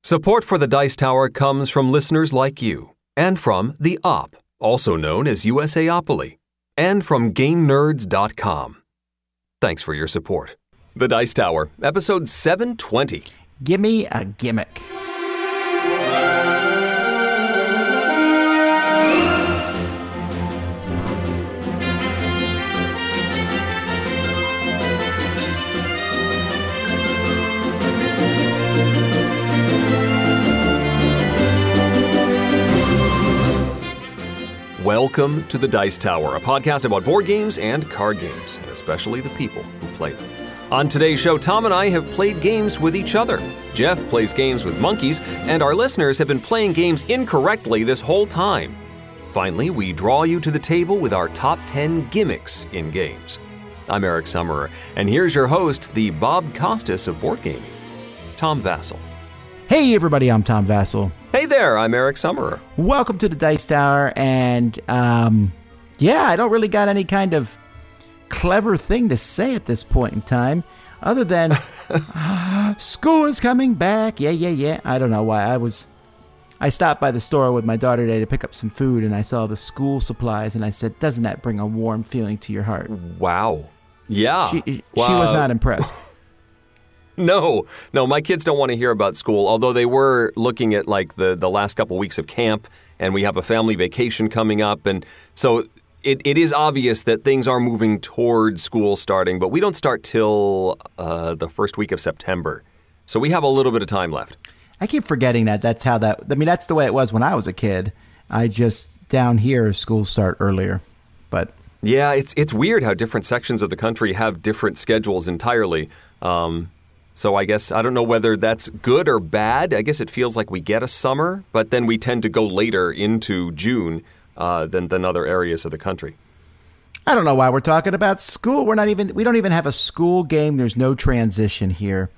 Support for the Dice Tower comes from listeners like you, and from The Op, also known as USAopoly, and from GameNerds.com. Thanks for your support. The Dice Tower, episode 720. Gimme a gimmick. Welcome to the Dice Tower, a podcast about board games and card games, and especially the people who play them. On today's show, Tom and I have played games with each other. Jeff plays games with monkeys, and our listeners have been playing games incorrectly this whole time. Finally, we draw you to the table with our top 10 gimmicks in games. I'm Eric Summerer, and here's your host, the Bob Costas of board gaming, Tom Vassell. Hey everybody, I'm Tom Vassell. Hey there, I'm Eric Summerer. Welcome to the Dice Tower, and I don't really got any kind of clever thing to say at this point in time, other than school is coming back. Yeah. I don't know why. I stopped by the store with my daughter today to pick up some food, and I saw the school supplies, and I said, doesn't that bring a warm feeling to your heart? Wow. Yeah. She was not impressed. No, my kids don't want to hear about school, although they were looking at like the last couple weeks of camp, and we have a family vacation coming up, and so it is obvious that things are moving towards school starting, but we don't start till the first week of September, so we have a little bit of time left. I keep forgetting that's the way it was when I was a kid. Down here, schools start earlier, but... Yeah, it's weird how different sections of the country have different schedules entirely. So I guess, I don't know whether that's good or bad. I guess it feels like we get a summer, but then we tend to go later into June than other areas of the country. I don't know why we're talking about school. We don't even have a school game. There's no transition here.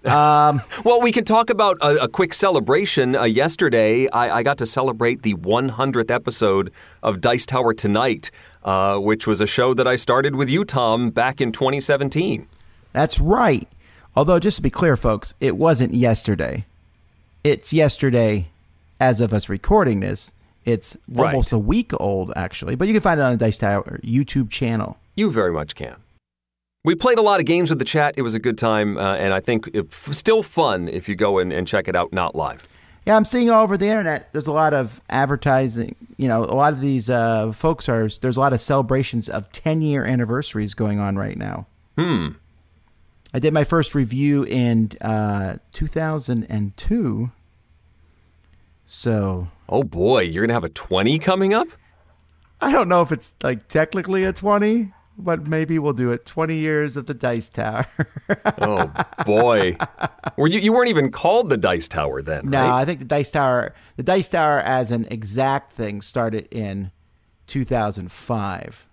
Well, we can talk about a quick celebration. Yesterday, I got to celebrate the 100th episode of Dice Tower Tonight, which was a show that I started with you, Tom, back in 2017. That's right. Although, just to be clear, folks, it wasn't yesterday. It's yesterday as of us recording this. It's almost a week old, actually. But you can find it on the Dice Tower YouTube channel. You very much can. We played a lot of games with the chat. It was a good time, and I think it's still fun if you go and check it out, not live. Yeah, I'm seeing all over the internet, there's a lot of advertising. You know, a lot of these there's a lot of celebrations of 10-year anniversaries going on right now. I did my first review in 2002. So... Oh boy, you're going to have a 20 coming up? I don't know if it's like technically a 20, but maybe we'll do it. 20 years at the Dice Tower. Oh boy. You weren't even called the Dice Tower then, no, right? I think the Dice Tower as an exact thing started in 2005.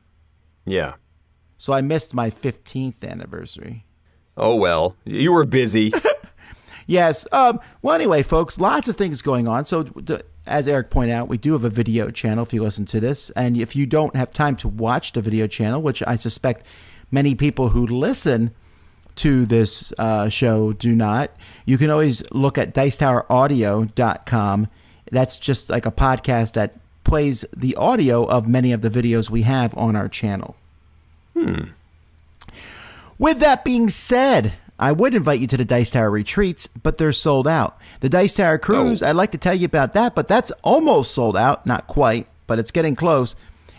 Yeah. So I missed my 15th anniversary. Oh, well, you were busy. Yes. Well, anyway, folks, lots of things going on. So as Eric pointed out, we do have a video channel if you listen to this. And if you don't have time to watch the video channel, which I suspect many people who listen to this show do not, you can always look at dicetoweraudio.com. That's just like a podcast that plays the audio of many of the videos we have on our channel. With that being said, I would invite you to the Dice Tower retreats, but they're sold out. The Dice Tower cruise, I'd like to tell you about that, but that's almost sold out. Not quite, but it's getting close.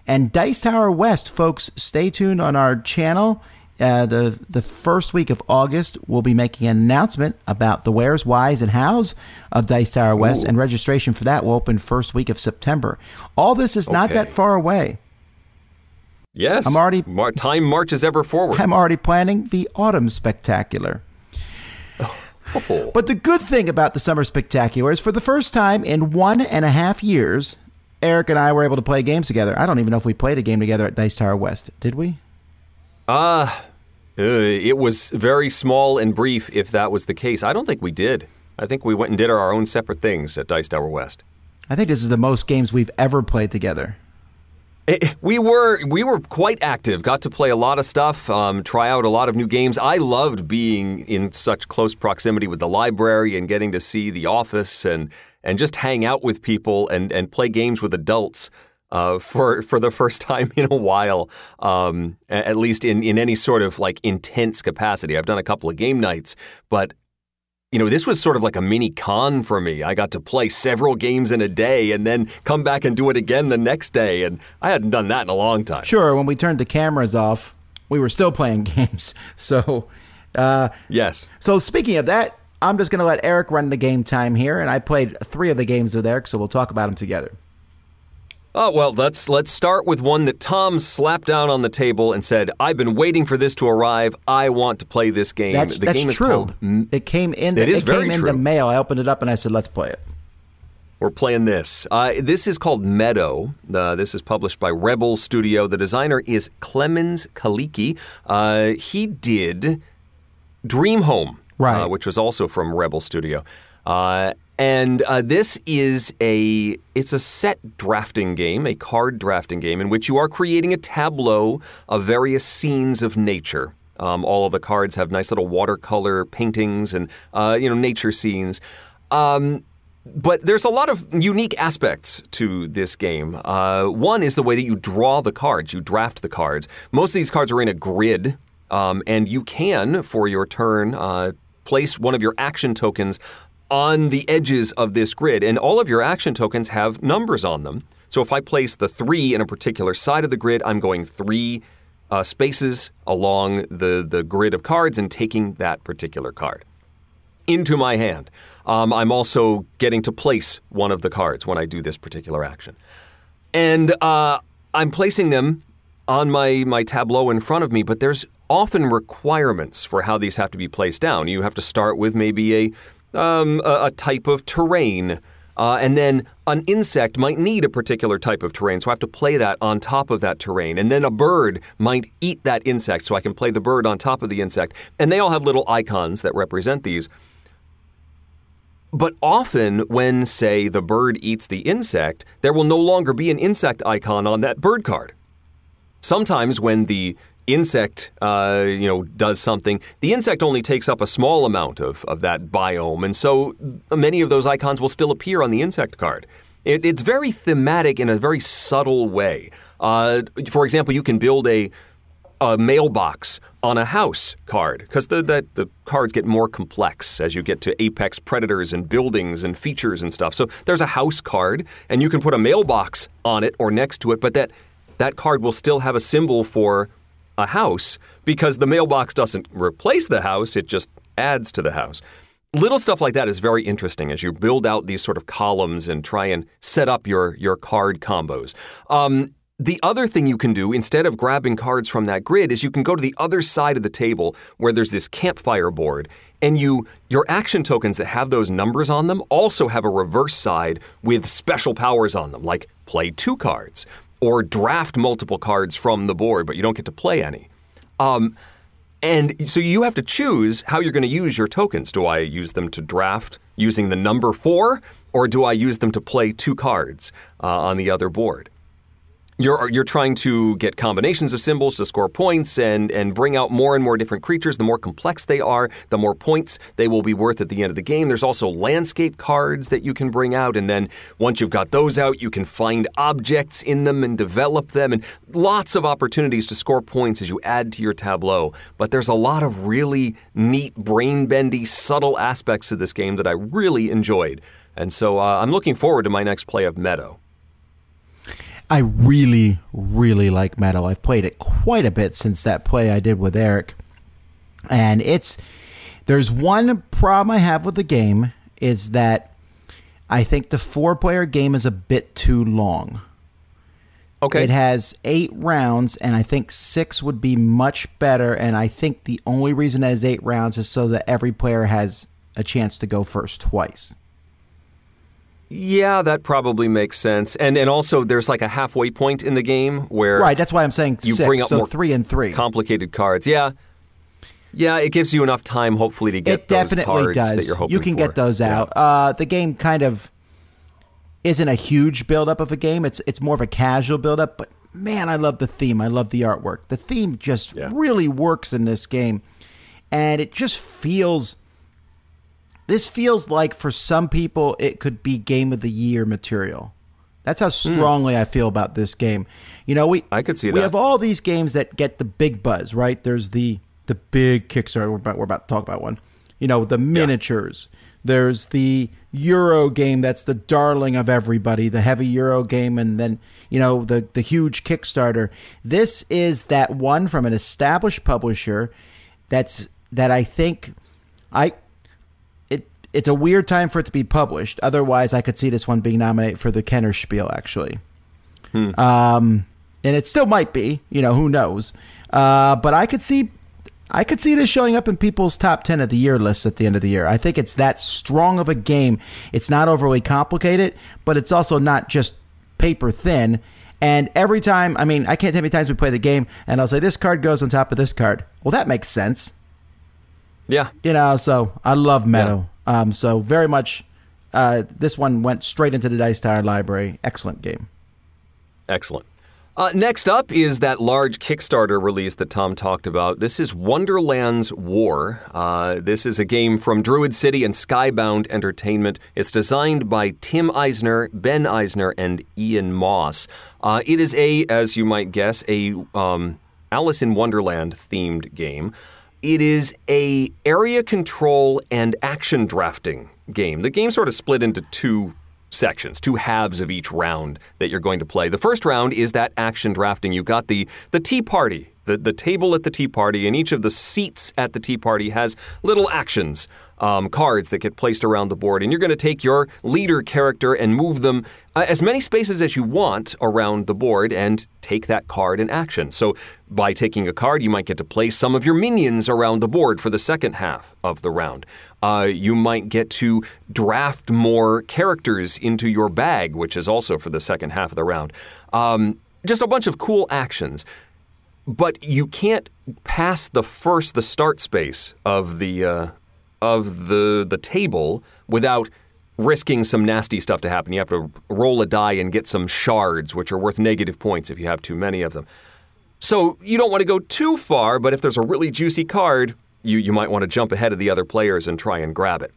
And Dice Tower West, folks, stay tuned on our channel. The first week of August, we'll be making an announcement about the wheres, whys, and hows of Dice Tower West, and registration for that will open first week of September. All this is not that far away. Yes, time marches ever forward. I'm already planning the Autumn Spectacular. But the good thing about the Summer Spectacular is for the first time in 1.5 years, Eric and I were able to play games together. I don't even know if we played a game together at Dice Tower West. Did we? It was very small and brief, if that was the case. I don't think we did. I think we went and did our own separate things at Dice Tower West. I think this is the most games we've ever played together. We were quite active, got to play a lot of stuff, try out a lot of new games. I loved being in such close proximity with the library and getting to see the office and just hang out with people and play games with adults for the first time in a while, at least in any sort of like intense capacity. I've done a couple of game nights, but this was sort of like a mini con for me. I got to play several games in a day and then come back and do it again the next day, and I hadn't done that in a long time. Sure, when we turned the cameras off, we were still playing games. So, yes. So speaking of that, I'm just going to let Eric run the game time here, and I played 3 of the games with Eric, so we'll talk about them together. Oh, well, let's start with one that Tom slapped down on the table and said, I've been waiting for this to arrive. I want to play this game. That's game true. Is called, it came in the mail. I opened it up and I said, let's play it. We're playing this. This is called Meadow. This is published by Rebel Studio. The designer is Clemens Kaliki. He did Dream Home, right, which was also from Rebel Studio. And this is it's a set drafting game, a card drafting game, in which you are creating a tableau of various scenes of nature. All of the cards have nice little watercolor paintings and, nature scenes. But there's a lot of unique aspects to this game. One is the way that you draw the cards, you draft the cards. Most of these cards are in a grid, and you can, for your turn, place one of your action tokens on the edges of this grid, and all of your action tokens have numbers on them. So if I place the 3 in a particular side of the grid, I'm going 3 spaces along the grid of cards and taking that particular card into my hand. I'm also getting to place one of the cards when I do this particular action. And I'm placing them on my tableau in front of me, but there's often requirements for how these have to be placed down. You have to start with maybe a type of terrain, and then an insect might need a particular type of terrain, so I have to play that on top of that terrain. And then a bird might eat that insect, so I can play the bird on top of the insect. And they all have little icons that represent these. But often when, say, the bird eats the insect, there will no longer be an insect icon on that bird card. Sometimes when the insect, does something, the insect only takes up a small amount of that biome, and so many of those icons will still appear on the insect card. It's very thematic in a very subtle way. For example, you can build a mailbox on a house card, because the cards get more complex as you get to apex predators and buildings and features and stuff. So there's a house card, and you can put a mailbox on it or next to it, but that card will still have a symbol for a house, because the mailbox doesn't replace the house, it just adds to the house. Little stuff like that is very interesting as you build out these sort of columns and try and set up your card combos. The other thing you can do, instead of grabbing cards from that grid, is you can go to the other side of the table where there's this campfire board, and your action tokens that have those numbers on them also have a reverse side with special powers on them, like play 2 cards. Or draft multiple cards from the board, but you don't get to play any. And so you have to choose how you're going to use your tokens. Do I use them to draft using the number 4, or do I use them to play 2 cards on the other board? You're trying to get combinations of symbols to score points and bring out more and more different creatures. The more complex they are, the more points they will be worth at the end of the game. There's also landscape cards that you can bring out, and then once you've got those out, you can find objects in them and develop them, and lots of opportunities to score points as you add to your tableau. But there's a lot of really neat, brain-bendy, subtle aspects to this game that I really enjoyed. And so I'm looking forward to my next play of Meadow. I really, really like Meadow. I've played it quite a bit since that play I did with Eric. And there's one problem I have with the game, is that I think the 4-player game is a bit too long. Okay. It has 8 rounds, and I think 6 would be much better. And I think the only reason it has 8 rounds is so that every player has a chance to go first twice. Yeah, that probably makes sense. And also there's like a halfway point in the game where... Right, that's why I'm saying you 6, bring up so more 3 and 3. complicated cards. Yeah, it gives you enough time, hopefully, to get those cards that you're hoping for. You can get those out. The game kind of isn't a huge buildup of a game. It's more of a casual buildup, but man, I love the theme. I love the artwork. The theme just really works in this game. And it just feels... This feels like, for some people, it could be Game of the Year material. That's how strongly I feel about this game. You know, I could see that. We have all these games that get the big buzz, right? There's the big Kickstarter. We're about to talk about one. You know, the miniatures. There's the Euro game that's the darling of everybody, the heavy Euro game, and then, you know, the huge Kickstarter. This is that one from an established publisher that I think it's a weird time for it to be published. Otherwise, I could see this one being nominated for the Kenner Spiel, actually. And it still might be, you know, who knows. But I could see this showing up in people's top 10 of the year lists at the end of the year. I think it's that strong of a game. It's not overly complicated, but it's also not just paper thin. And every time, I mean, I can't tell how many times we play the game, and I'll say, this card goes on top of this card. Well, that makes sense. Yeah. You know, so I love Meadow. So very much, this one went straight into the Dice Tower library. Excellent game. Excellent. Next up is that large Kickstarter release that Tom talked about. This is Wonderland's War. This is a game from Druid City and Skybound Entertainment. It's designed by Tim Eisner, Ben Eisner, and Ian Moss. It is as you might guess, a Alice in Wonderland themed game. It is a area control and action drafting game. The game sort of split into two sections, two halves of each round that you're going to play. The first round is that action drafting. You've got the tea party, the table at the tea party, and each of the seats at the tea party has little actions, cards that get placed around the board, and you're going to take your leader character and move them as many spaces as you want around the board and take that card in action. So by taking a card, you might get to place some of your minions around the board for the second half of the round. You might get to draft more characters into your bag, which is also for the second half of the round. Just a bunch of cool actions. But you can't pass the start space of the table without risking some nasty stuff to happen. You have to roll a die and get some shards, which are worth negative points if you have too many of them. So you don't want to go too far, but if there's a really juicy card, you might want to jump ahead of the other players and try and grab it.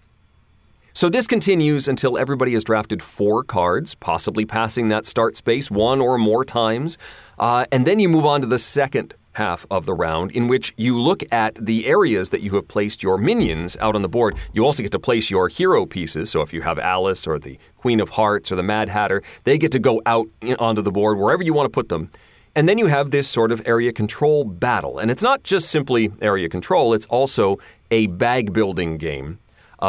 So this continues until everybody has drafted 4 cards, possibly passing that start space 1 or more times. And then you move on to the second half of the round, in which you look at the areas that you have placed your minions out on the board. You also get to place your hero pieces. So if you have Alice or the Queen of Hearts or the Mad Hatter, they get to go out onto the board wherever you want to put them. And then you have this sort of area control battle. And it's not just simply area control, it's also a bag building game.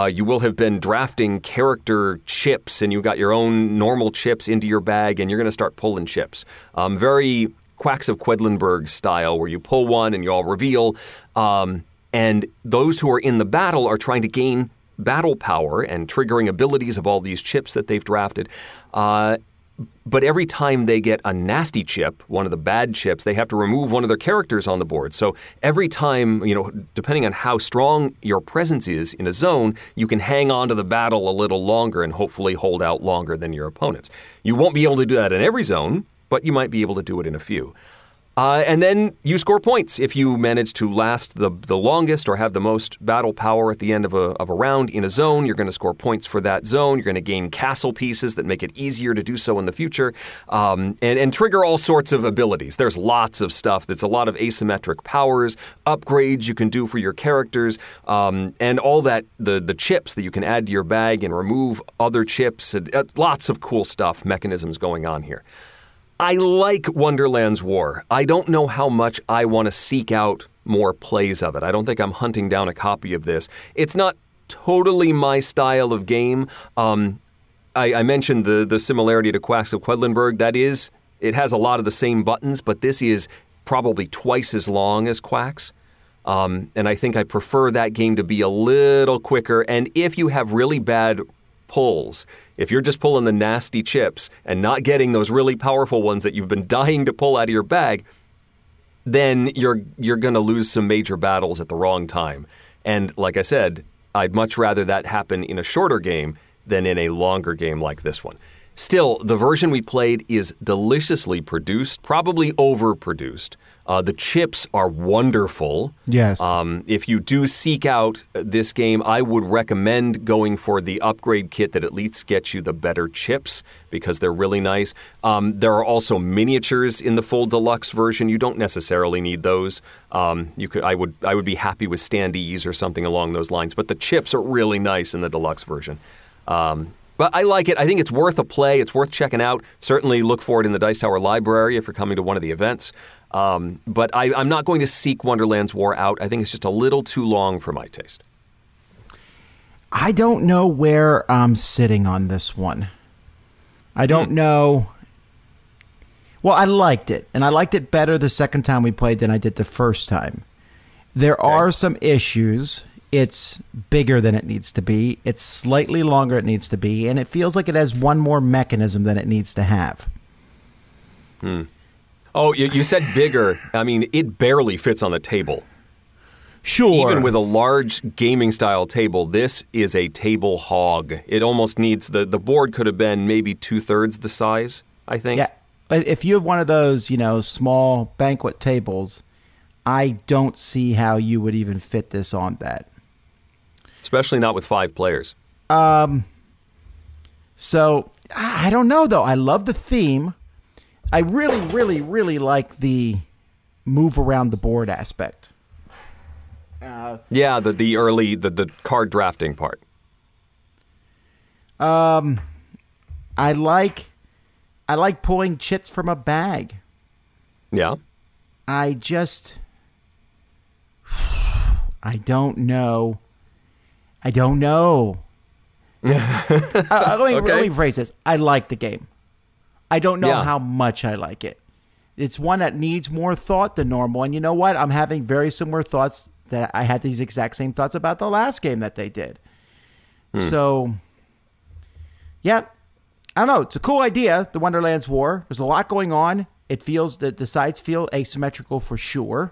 You will have been drafting character chips, and you got your own normal chips into your bag, and you're going to start pulling chips. Very Quacks of Quedlinburg style, where you pull one and you all reveal. And those who are in the battle are trying to gain battle power and triggering abilities of all these chips that they've drafted. But every time they get a nasty chip, one of the bad chips, they have to remove one of their characters on the board. So every time, depending on how strong your presence is in a zone, you can hang on to the battle a little longer and hopefully hold out longer than your opponents. You won't be able to do that in every zone, but you might be able to do it in a few. And then you score points if you manage to last the longest or have the most battle power at the end of a round in a zone. You're going to score points for that zone. You're going to gain castle pieces that make it easier to do so in the future, and trigger all sorts of abilities. There's lots of stuff. That's a lot of asymmetric powers, upgrades you can do for your characters, and all that, the chips that you can add to your bag and remove other chips. Lots of cool stuff, mechanisms going on here. I like Wonderland's War. I don't know how much I want to seek out more plays of it. I don't think I'm hunting down a copy of this. It's not totally my style of game. I mentioned the similarity to Quacks of Quedlinburg. That is, it has a lot of the same buttons, but this is probably twice as long as Quacks. And I think I prefer that game to be a little quicker. And if you have really bad pulls, if you're just pulling the nasty chips and not getting those really powerful ones that you've been dying to pull out of your bag, then you're going to lose some major battles at the wrong time. And like I said, I'd much rather that happen in a shorter game than in a longer game like this one. Still, the version we played is deliciously produced, probably overproduced. The chips are wonderful. Yes. If you do seek out this game, I would recommend going for the upgrade kit that at least gets you the better chips because they're really nice. There are also miniatures in the full deluxe version. You don't necessarily need those. I would be happy with standees or something along those lines. But the chips are really nice in the deluxe version. But I like it. I think it's worth a play. It's worth checking out. Certainly look for it in the Dice Tower library if you're coming to one of the events. But I'm not going to seek Wonderland's War out. I think it's just a little too long for my taste. I don't know where I'm sitting on this one. I don't know. Well, I liked it, and I liked it better the second time we played than I did the first time. There are some issues. It's bigger than it needs to be. It's slightly longer than it needs to be, and it feels like it has one more mechanism than it needs to have. Oh, you said bigger. I mean, it barely fits on the table. Sure. Even with a large gaming-style table, this is a table hog. It almost needs... The board could have been maybe 2/3 the size, I think. Yeah. If you have one of those, small banquet tables, I don't see how you would even fit this on that. Especially not with 5 players. So, I don't know, though. I love the theme. I really, really, really like the move around the board aspect. Yeah, the early the card drafting part. I like pulling chits from a bag. Yeah. I don't know. Let me phrase this. I like the game. I don't know how much I like it. It's one that needs more thought than normal. And you know what? I'm having very similar thoughts that I had these exact same thoughts about the last game that they did. So, yeah. I don't know. It's a cool idea, the Wonderland's War. There's a lot going on. It feels that the sides feel asymmetrical for sure.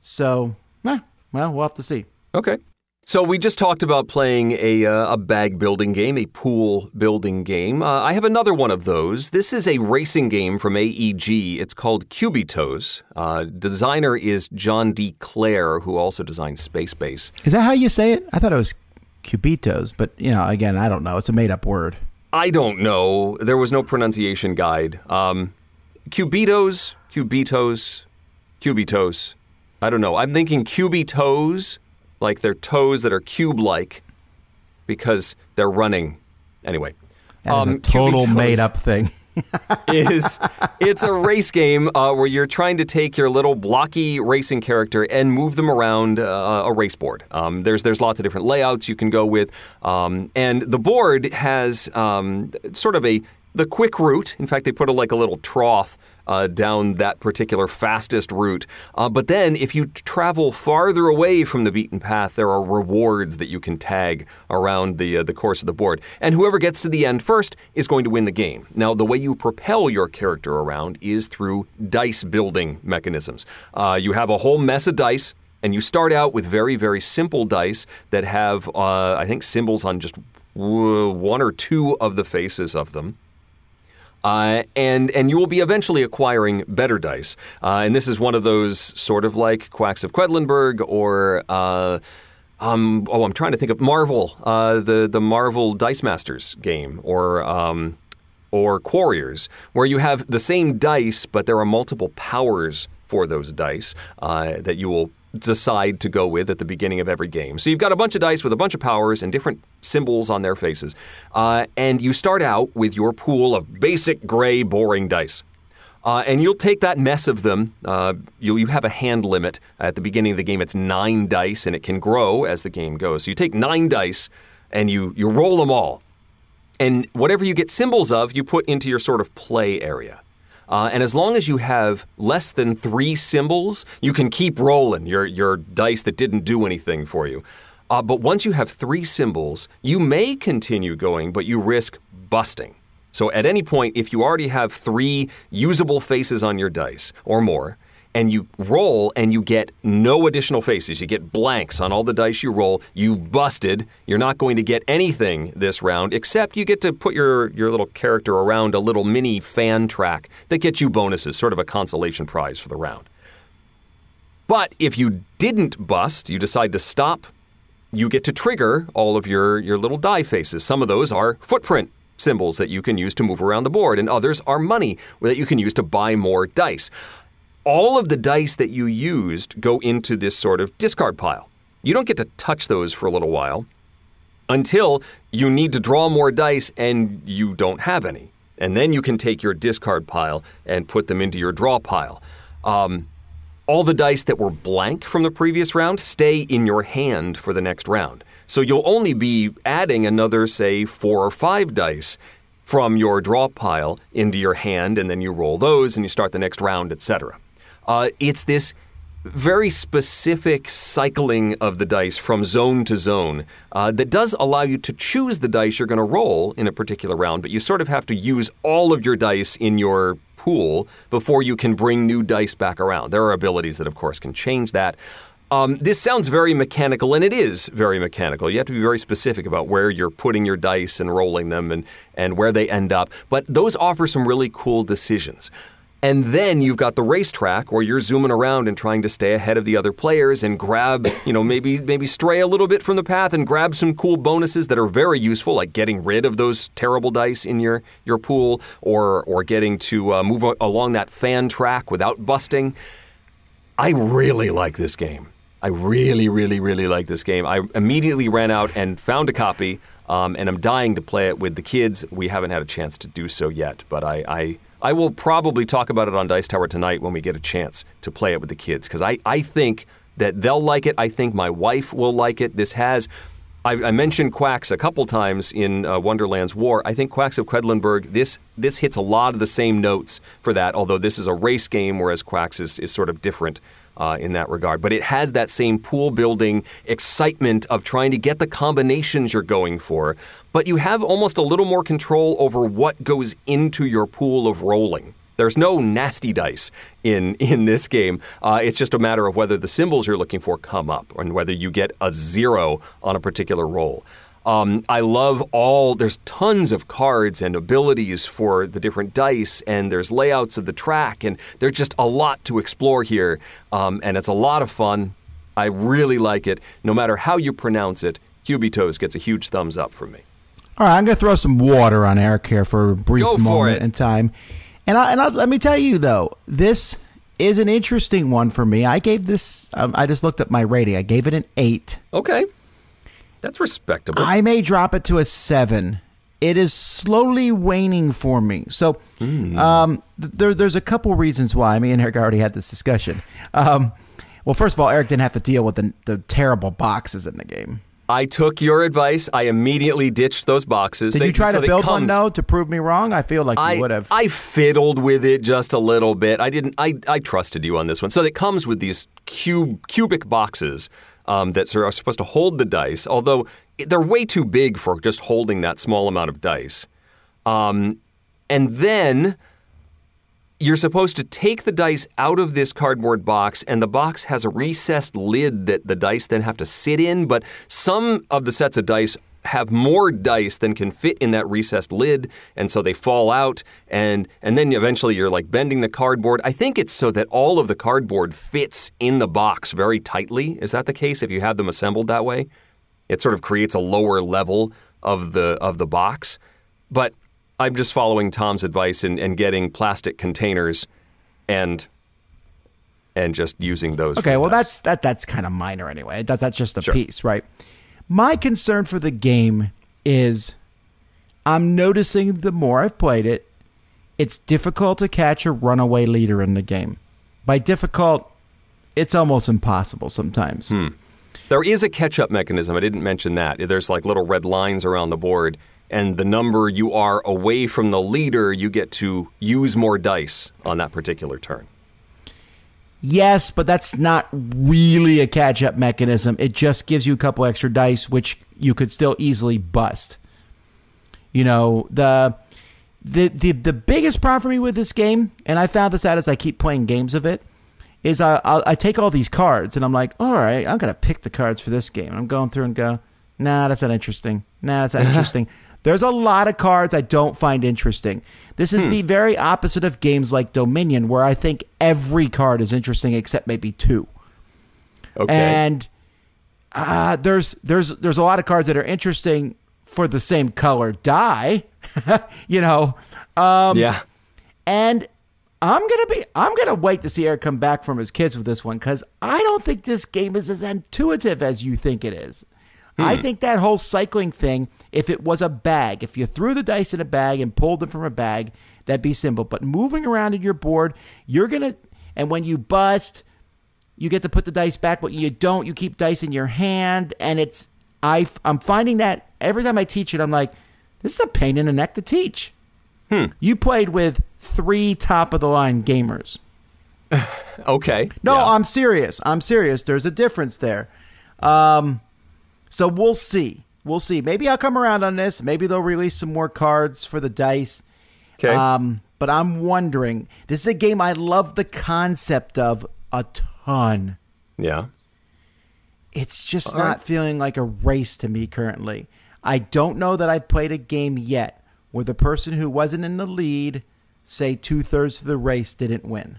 So, well, we'll have to see. Okay. So we just talked about playing a bag building game, a pool building game. I have another one of those. This is a racing game from AEG. It's called Cubitos. Designer is John D. Clare, who also designed Space Base. Is that how you say it? I thought it was Cubitos, but, again, I don't know. It's a made-up word. I don't know. There was no pronunciation guide. Cubitos. I don't know. I'm thinking Cubitos. Like they're toes that are cube-like because they're running. Anyway. That is a total made-up thing. It's a race game where you're trying to take your little blocky racing character and move them around a race board. There's lots of different layouts you can go with. And the board has sort of the quick route. In fact, they put a little trough down that particular fastest route. But then if you travel farther away from the beaten path, there are rewards that you can tag around the course of the board. And whoever gets to the end first is going to win the game. Now, the way you propel your character around is through dice building mechanisms. You have a whole mess of dice, and you start out with very, very simple dice that have, I think, symbols on just one or two of the faces of them. And you will be eventually acquiring better dice. And this is one of those sort of like Quacks of Quedlinburg or, I'm trying to think of Marvel, the Marvel Dice Masters game or Quarriors, where you have the same dice, but there are multiple powers for those dice that you will decide to go with at the beginning of every game. So you've got a bunch of dice with a bunch of powers and different symbols on their faces. And you start out with your pool of basic gray boring dice. And you'll take that mess of them. You have a hand limit. At the beginning of the game, it's 9 dice, and it can grow as the game goes. So you take 9 dice, and you roll them all. And whatever you get symbols of, you put into your sort of play area. And as long as you have less than 3 symbols, you can keep rolling your dice that didn't do anything for you. But once you have 3 symbols, you may continue going, but you risk busting. So at any point, if you already have 3 usable faces on your dice or more, and you roll and you get no additional faces. You get blanks on all the dice you roll. You've busted. You're not going to get anything this round, except you get to put your little character around a little mini fan track that gets you bonuses, sort of a consolation prize for the round. But if you didn't bust, you decide to stop, you get to trigger all of your little die faces. Some of those are footprint symbols that you can use to move around the board, and others are money that you can use to buy more dice. All of the dice that you used go into this sort of discard pile. You don't get to touch those for a little while until you need to draw more dice and you don't have any. And then you can take your discard pile and put them into your draw pile. All the dice that were blank from the previous round stay in your hand for the next round. So you'll only be adding another, say, 4 or 5 dice from your draw pile into your hand, and then you roll those and you start the next round, etc. It's this very specific cycling of the dice from zone to zone that does allow you to choose the dice you're going to roll in a particular round, but you sort of have to use all of your dice in your pool before you can bring new dice back around. There are abilities that, of course, can change that. This sounds very mechanical, and it is very mechanical. You have to be very specific about where you're putting your dice and rolling them and where they end up. But those offer some really cool decisions. And then you've got the racetrack where you're zooming around and trying to stay ahead of the other players and grab, maybe stray a little bit from the path and grab some cool bonuses that are very useful, like getting rid of those terrible dice in your pool or getting to move along that fan track without busting. I really like this game. I really, really, really like this game. I immediately ran out and found a copy, and I'm dying to play it with the kids. We haven't had a chance to do so yet, but I will probably talk about it on Dice Tower tonight when we get a chance to play it with the kids, because I think that they'll like it. I think my wife will like it. This has... I mentioned Quacks a couple times in Wonderland's War. I think Quacks of Quedlinburg, this hits a lot of the same notes for that, although this is a race game, whereas Quacks is sort of different in that regard. But it has that same pool-building excitement of trying to get the combinations you're going for, but you have almost a little more control over what goes into your pool of rolling. There's no nasty dice in this game. It's just a matter of whether the symbols you're looking for come up and whether you get a 0 on a particular roll. I love there's tons of cards and abilities for the different dice, and there's layouts of the track, and there's just a lot to explore here, and it's a lot of fun. I really like it. No matter how you pronounce it, Cubitos gets a huge thumbs up from me. All right, I'm going to throw some water on Eric here for a brief moment in time. And let me tell you, though, this is an interesting one for me. I gave this, I just looked up my rating. I gave it an 8. Okay. That's respectable. I may drop it to a 7. It is slowly waning for me. So there's a couple reasons why. Me and Eric already had this discussion. Well, first of all, Eric didn't have to deal with the terrible boxes in the game. I took your advice. I immediately ditched those boxes. Did you try to build one, though, to prove me wrong? I feel like you would have. I fiddled with it just a little bit. I trusted you on this one. So it comes with these cubic boxes that are supposed to hold the dice, although they're way too big for just holding that small amount of dice. And then you're supposed to take the dice out of this cardboard box, and the box has a recessed lid that the dice then have to sit in, but some of the sets of dice have more dice than can fit in that recessed lid, and so they fall out, and then eventually you're like bending the cardboard. I think it's so that all of the cardboard fits in the box very tightly. Is that the case if you have them assembled that way? It sort of creates a lower level of the box. But I'm just following Tom's advice and getting plastic containers and just using those. Okay, well that's kind of minor anyway. That's just a piece, right? My concern for the game is I'm noticing the more I've played it, it's difficult to catch a runaway leader in the game. By difficult, it's almost impossible sometimes. There is a catch-up mechanism. I didn't mention that. There's like little red lines around the board, and the number you are away from the leader, you get to use more dice on that particular turn. Yes, but that's not really a catch-up mechanism. It just gives you a couple extra dice, which you could still easily bust. You know, the biggest problem for me with this game, and I found this out as I keep playing games of it, is I take all these cards and I'm like, all right, I'm going to pick the cards for this game. And I'm going through and go, nah, that's not interesting. Nah, that's not interesting. There's a lot of cards I don't find interesting. This is the very opposite of games like Dominion, where I think every card is interesting except maybe 2. Okay. And there's a lot of cards that are interesting for the same color die, Yeah. And I'm gonna wait to see Eric come back from his kids with this one, because I don't think this game is as intuitive as you think it is. I think that whole cycling thing, if it was a bag, if you threw the dice in a bag and pulled them from a bag, that'd be simple. But moving around in your board, and when you bust, you get to put the dice back, but you don't, you keep dice in your hand, and I'm finding that every time I teach it, I'm like, this is a pain in the neck to teach. You played with 3 top-of-the-line gamers. Okay. No, yeah. I'm serious. There's a difference there. So we'll see. Maybe I'll come around on this. Maybe they'll release some more cards for the dice. Okay. But I'm wondering. This is a game I love the concept of a ton. Yeah. It's just not feeling like a race to me currently. I don't know that I've played a game yet where the person who wasn't in the lead, say 2/3 of the race, didn't win.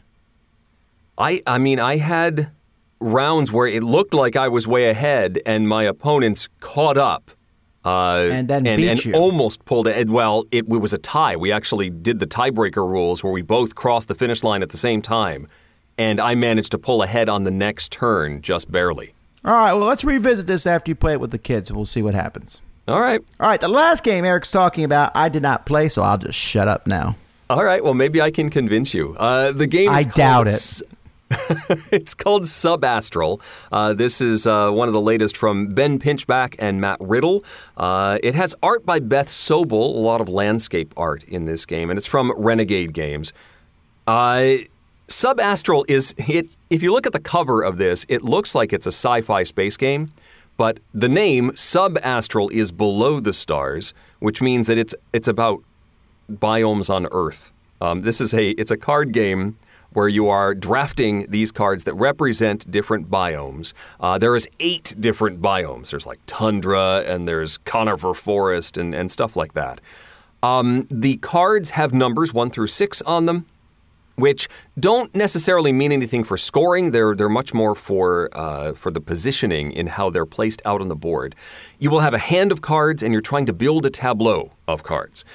I mean, I had rounds where it looked like I was way ahead and my opponents caught up. And then beat you. Almost pulled it. Well, it was a tie. We actually did the tiebreaker rules where we both crossed the finish line at the same time. And I managed to pull ahead on the next turn, just barely. All right, well, let's revisit this after you play it with the kids, and we'll see what happens. All right. All right, the last game Eric's talking about, I did not play, so I'll just shut up now. All right, well, maybe I can convince you. The game is I doubt it. It's called Subastral. This is one of the latest from Ben Pinchback and Matt Riddle. It has art by Beth Sobel, a lot of landscape art in this game, and it's from Renegade Games. Subastral if you look at the cover of this, it looks like it's a sci-fi space game, but the name Subastral is below the stars, which means that it's about biomes on Earth. It's a card game where you are drafting these cards that represent different biomes. There is 8 different biomes. There's like tundra, and there's conifer forest, and stuff like that. The cards have numbers 1 through 6 on them, which don't necessarily mean anything for scoring. They're much more for the positioning in how they're placed out on the board. You will have a hand of cards, and you're trying to build a tableau of cards.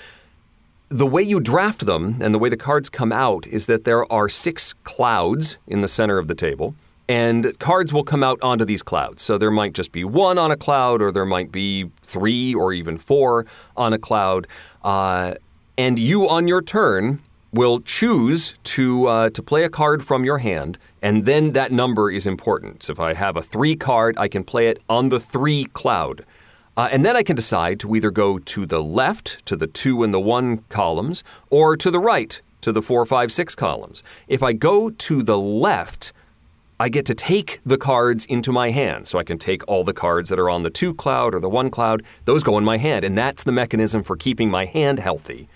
The way you draft them and the way the cards come out is that there are 6 clouds in the center of the table, and cards will come out onto these clouds. So there might just be 1 on a cloud, or there might be 3 or even 4 on a cloud. And you, on your turn, will choose to play a card from your hand, and then that number is important. So if I have a 3 card, I can play it on the 3 cloud. And then I can decide to either go to the left, to the 2 and the 1 columns, or to the right, to the 4, 5, 6 columns. If I go to the left, I get to take the cards into my hand. So I can take all the cards that are on the 2 cloud or the 1 cloud. Those go in my hand, and that's the mechanism for keeping my hand healthy.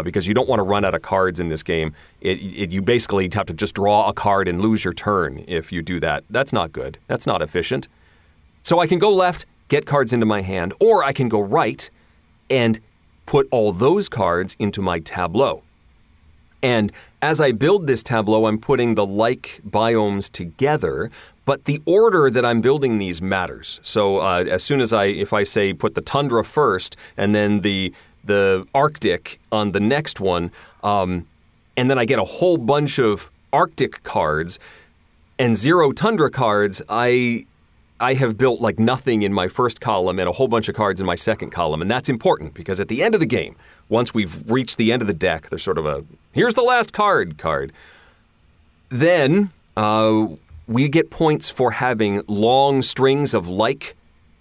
Because you don't want to run out of cards in this game. You basically have to just draw a card and lose your turn if you do that. That's not good. That's not efficient. So I can go left, get cards into my hand, or I can go right and put all those cards into my tableau. And as I build this tableau, I'm putting the like biomes together, but the order that I'm building these matters. So as soon as if I say put the tundra first and then the Arctic on the next one, and then I get a whole bunch of Arctic cards and 0 tundra cards, I have built like nothing in my first column and a whole bunch of cards in my second column. And that's important because at the end of the game, once we've reached the end of the deck, there's sort of here's the last card. Then we get points for having long strings of like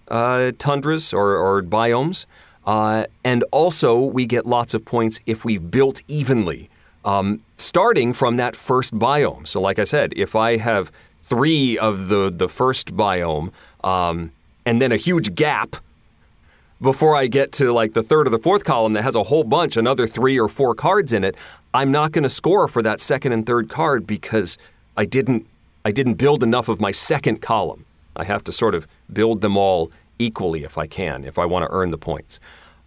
tundras or biomes. And also we get lots of points if we've built evenly, starting from that first biome. So like I said, if I have 3 of the first biome, and then a huge gap before I get to like the 3rd or the 4th column that has a whole bunch, another 3 or 4 cards in it, I'm not going to score for that 2nd and 3rd card because I didn't I didn't build enough of my second column. I have to sort of build them all equally if I can, if I want to earn the points.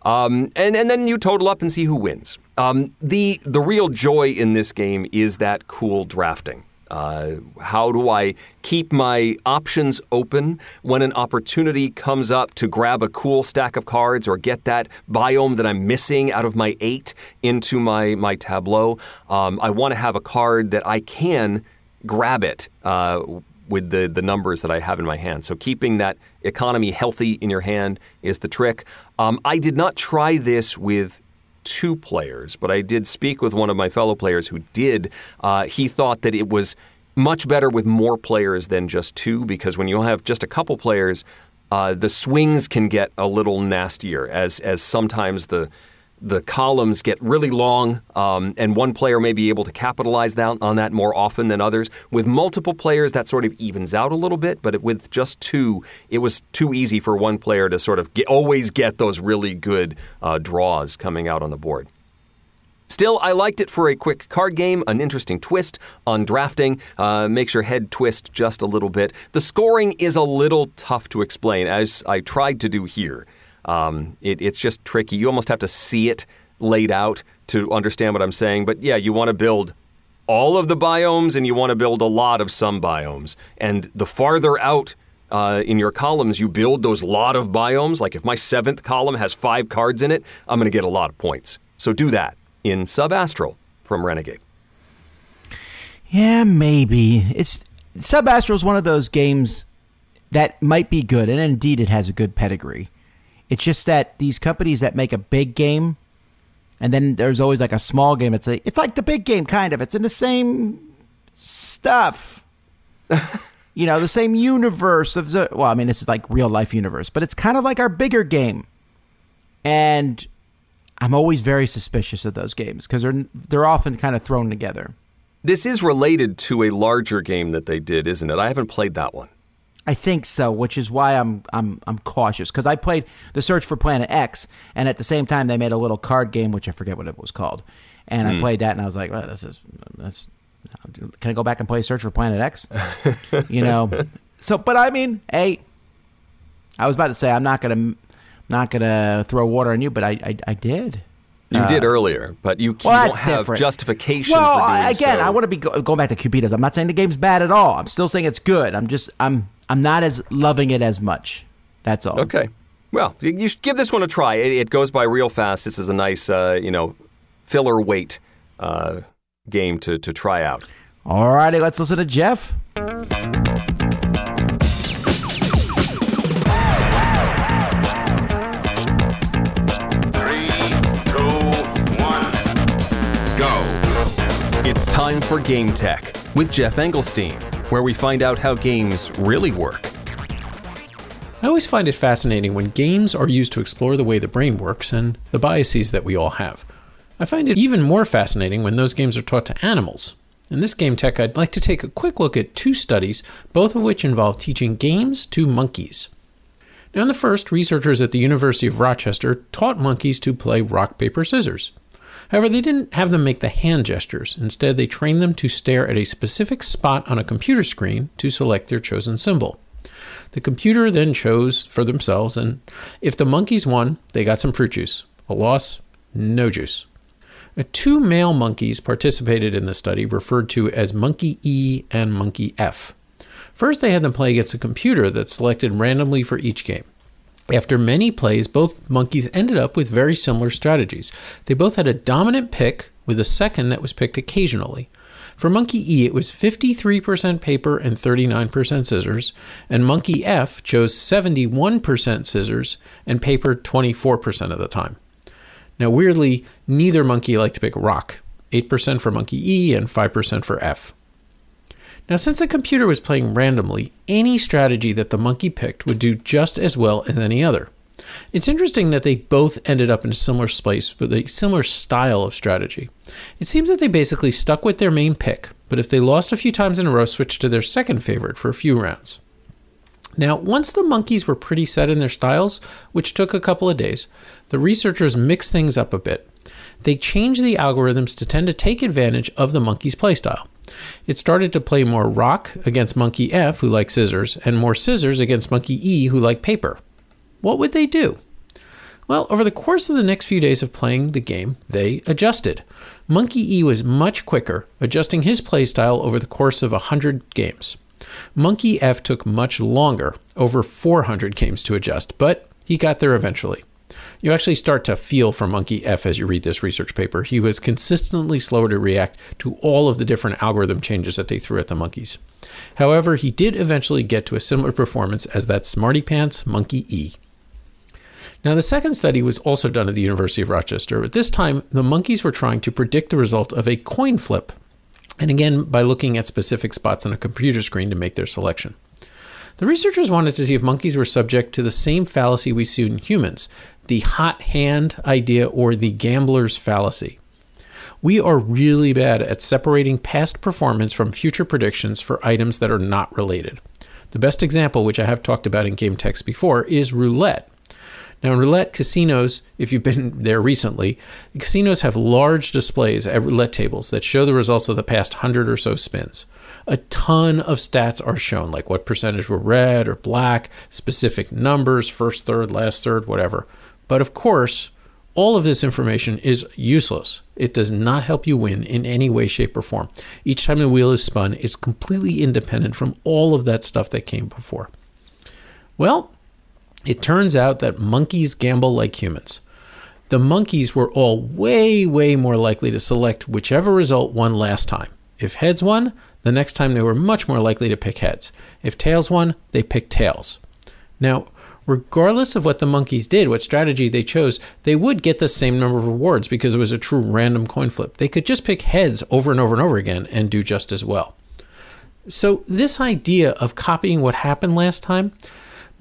And then you total up and see who wins. The real joy in this game is that cool drafting. How do I keep my options open when an opportunity comes up to grab a cool stack of cards or get that biome that I'm missing out of my 8 into my tableau? I want to have a card that I can grab it with the numbers that I have in my hand. So keeping that economy healthy in your hand is the trick. I did not try this with 2 players, but I did speak with one of my fellow players who did. He thought that it was much better with more players than just 2, because when you have just a couple players, the swings can get a little nastier as sometimes the columns get really long, and one player may be able to capitalize on that more often than others. With multiple players, that sort of evens out a little bit, but with just 2, it was too easy for one player to sort of always get those really good draws coming out on the board. Still, I liked it for a quick card game, an interesting twist on drafting, makes your head twist just a little bit. The scoring is a little tough to explain, as I tried to do here. It's just tricky. You almost have to see it laid out to understand what I'm saying. But yeah, you want to build all of the biomes and you want to build a lot of some biomes. And the farther out in your columns you build those lot of biomes, like if my 7th column has 5 cards in it, I'm going to get a lot of points. So do that in Subastral from Renegade. Yeah, maybe. Subastral is one of those games that might be good, and indeed it has a good pedigree. It's just that these companies that make a big game, and then there's always like a small game. It's like the big game, kind of. It's in the same stuff. The same universe. This is like real life universe, but it's kind of like our bigger game. And I'm always very suspicious of those games because they're often kind of thrown together. This is related to a larger game that they did, isn't it? I haven't played that one. I think so, which is why I'm cautious, because I played The Search for Planet X, and at the same time they made a little card game, which I forget what it was called, and I played that, and I was like, well, that's can I go back and play Search for Planet X? So, but I mean, hey, I was about to say I'm not gonna throw water on you, but I did. You did earlier, but you don't have different justification for doing so. I want to be going back to Cupidas. I'm not saying the game's bad at all. I'm still saying it's good. I'm not as loving it as much. That's all. Okay. Well, you should give this one a try. It goes by real fast. This is a nice, filler weight game to try out. All righty, let's listen to Jeff. 3, 2, 1, go. It's time for Game Tech with Jeff Engelstein, where we find out how games really work. I always find it fascinating when games are used to explore the way the brain works and the biases that we all have. I find it even more fascinating when those games are taught to animals. In this Game Tech, I'd like to take a quick look at 2 studies, both of which involve teaching games to monkeys. Now, in the first, researchers at the University of Rochester taught monkeys to play rock, paper, scissors. However, they didn't have them make the hand gestures. Instead, they trained them to stare at a specific spot on a computer screen to select their chosen symbol. The computer then chose for themselves, and if the monkeys won, they got some fruit juice. A loss, no juice. 2 male monkeys participated in the study, referred to as Monkey E and Monkey F. First, they had them play against a computer that's selected randomly for each game. After many plays, both monkeys ended up with very similar strategies. They both had a dominant pick, with a second that was picked occasionally. For Monkey E, it was 53% paper and 39% scissors, and Monkey F chose 71% scissors and paper 24% of the time. Now, weirdly, neither monkey liked to pick rock, 8% for Monkey E and 5% for F. Now, since the computer was playing randomly, any strategy that the monkey picked would do just as well as any other. It's interesting that they both ended up in a similar place with a similar style of strategy. It seems that they basically stuck with their main pick, but if they lost a few times in a row, switched to their second favorite for a few rounds. Now, once the monkeys were pretty set in their styles, which took a couple of days, the researchers mixed things up a bit. They changed the algorithms to tend to take advantage of the monkey's playstyle. It started to play more rock against monkey F, who liked scissors, and more scissors against monkey E, who liked paper. What would they do? Well, over the course of the next few days of playing the game, they adjusted. Monkey E was much quicker, adjusting his playstyle over the course of 100 games. Monkey F took much longer, over 400 games to adjust, but he got there eventually. You actually start to feel for Monkey F as you read this research paper. He was consistently slower to react to all of the different algorithm changes that they threw at the monkeys. However, he did eventually get to a similar performance as that smarty pants Monkey E. Now, the second study was also done at the University of Rochester, but this time the monkeys were trying to predict the result of a coin flip, and again by looking at specific spots on a computer screen to make their selection. The researchers wanted to see if monkeys were subject to the same fallacy we see in humans, the hot hand idea or the gambler's fallacy. We are really bad at separating past performance from future predictions for items that are not related. The best example, which I have talked about in game text before, is roulette. Now, in roulette casinos, if you've been there recently, casinos have large displays at roulette tables that show the results of the past 100 or so spins. A ton of stats are shown, like what percentage were red or black, specific numbers, first third, last third, whatever. But of course, all of this information is useless. It does not help you win in any way, shape, or form. Each time the wheel is spun, it's completely independent from all of that stuff that came before. Well, it turns out that monkeys gamble like humans. The monkeys were all way, way more likely to select whichever result won last time. If heads won, the next time they were much more likely to pick heads. If tails won, they picked tails. Now, regardless of what the monkeys did, what strategy they chose, they would get the same number of rewards because it was a true random coin flip. They could just pick heads over and over and over again and do just as well. So this idea of copying what happened last time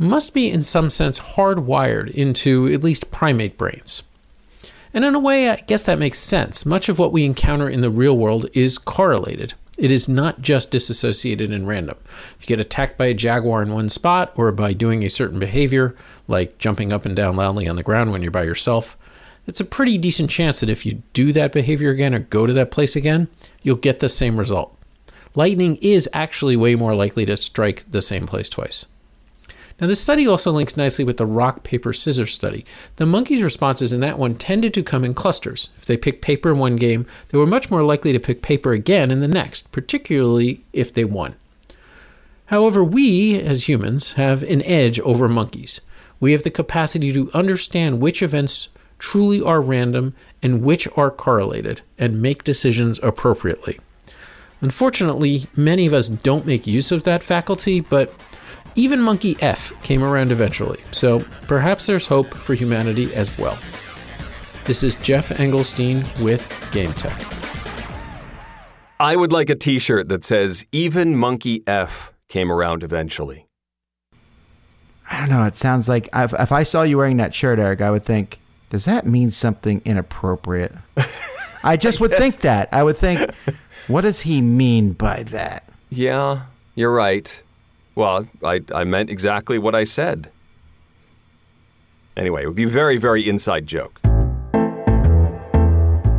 must be in some sense hardwired into at least primate brains. And in a way, I guess that makes sense. Much of what we encounter in the real world is correlated. It is not just disassociated and random. If you get attacked by a jaguar in one spot or by doing a certain behavior, like jumping up and down loudly on the ground when you're by yourself, it's a pretty decent chance that if you do that behavior again or go to that place again, you'll get the same result. Lightning is actually way more likely to strike the same place twice. Now, this study also links nicely with the rock, paper, scissors study. The monkeys' responses in that one tended to come in clusters. If they picked paper in one game, they were much more likely to pick paper again in the next, particularly if they won. However, we, as humans, have an edge over monkeys. We have the capacity to understand which events truly are random and which are correlated, and make decisions appropriately. Unfortunately, many of us don't make use of that faculty, but even Monkey F came around eventually, so perhaps there's hope for humanity as well. This is Jeff Engelstein with Game Tech. I would like a t-shirt that says, even Monkey F came around eventually. I don't know. It sounds like if I saw you wearing that shirt, Eric, I would think, does that mean something inappropriate? I just would think that. I would think, what does he mean by that? Yeah, you're right. Well, I meant exactly what I said. Anyway, it would be a very, very inside joke.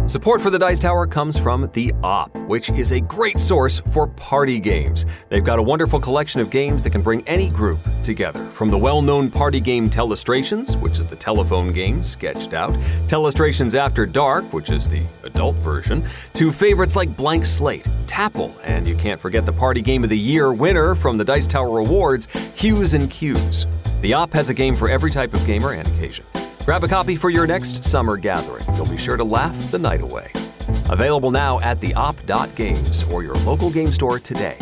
Support for the Dice Tower comes from The Op, which is a great source for party games. They've got a wonderful collection of games that can bring any group together. From the well-known party game Telestrations, which is the telephone game sketched out, Telestrations After Dark, which is the adult version, to favorites like Blank Slate, Tapple, and you can't forget the Party Game of the Year winner from the Dice Tower Awards, Hues and Cues. The Op has a game for every type of gamer and occasion. Grab a copy for your next summer gathering. You'll be sure to laugh the night away. Available now at theop.games or your local game store today.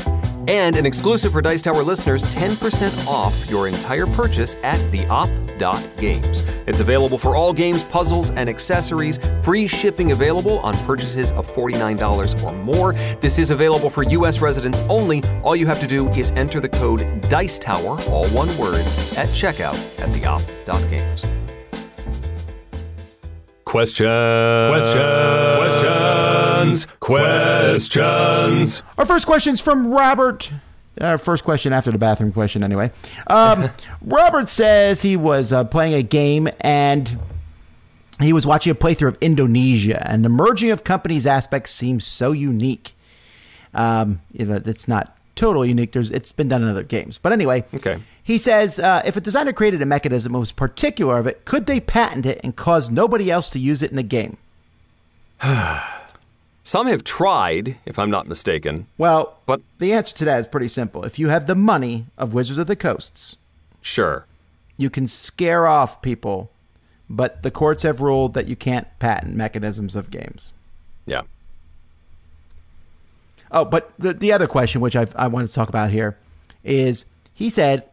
And an exclusive for Dice Tower listeners, 10% off your entire purchase at theop.games. It's available for all games, puzzles, and accessories. Free shipping available on purchases of $49 or more. This is available for U.S. residents only. All you have to do is enter the code DICETOWER, all one word, at checkout at theop.games. Questions. Our first question's from Robert. Our first question after the bathroom question, anyway. Robert says he was playing a game and he was watching a playthrough of Indonesia, and the merging of companies aspects seems so unique. It's not totally unique. It's been done in other games. But anyway, Okay. he says, if a designer created a mechanism and was particular of it, could they patent it and cause nobody else to use it in a game? Some have tried, if I'm not mistaken. Well, But- the answer to that is pretty simple. If you have the money of Wizards of the Coasts, Sure. you can scare off people, but the courts have ruled that you can't patent mechanisms of games. Yeah. Oh, but the other question, which I wanted to talk about here, is he said,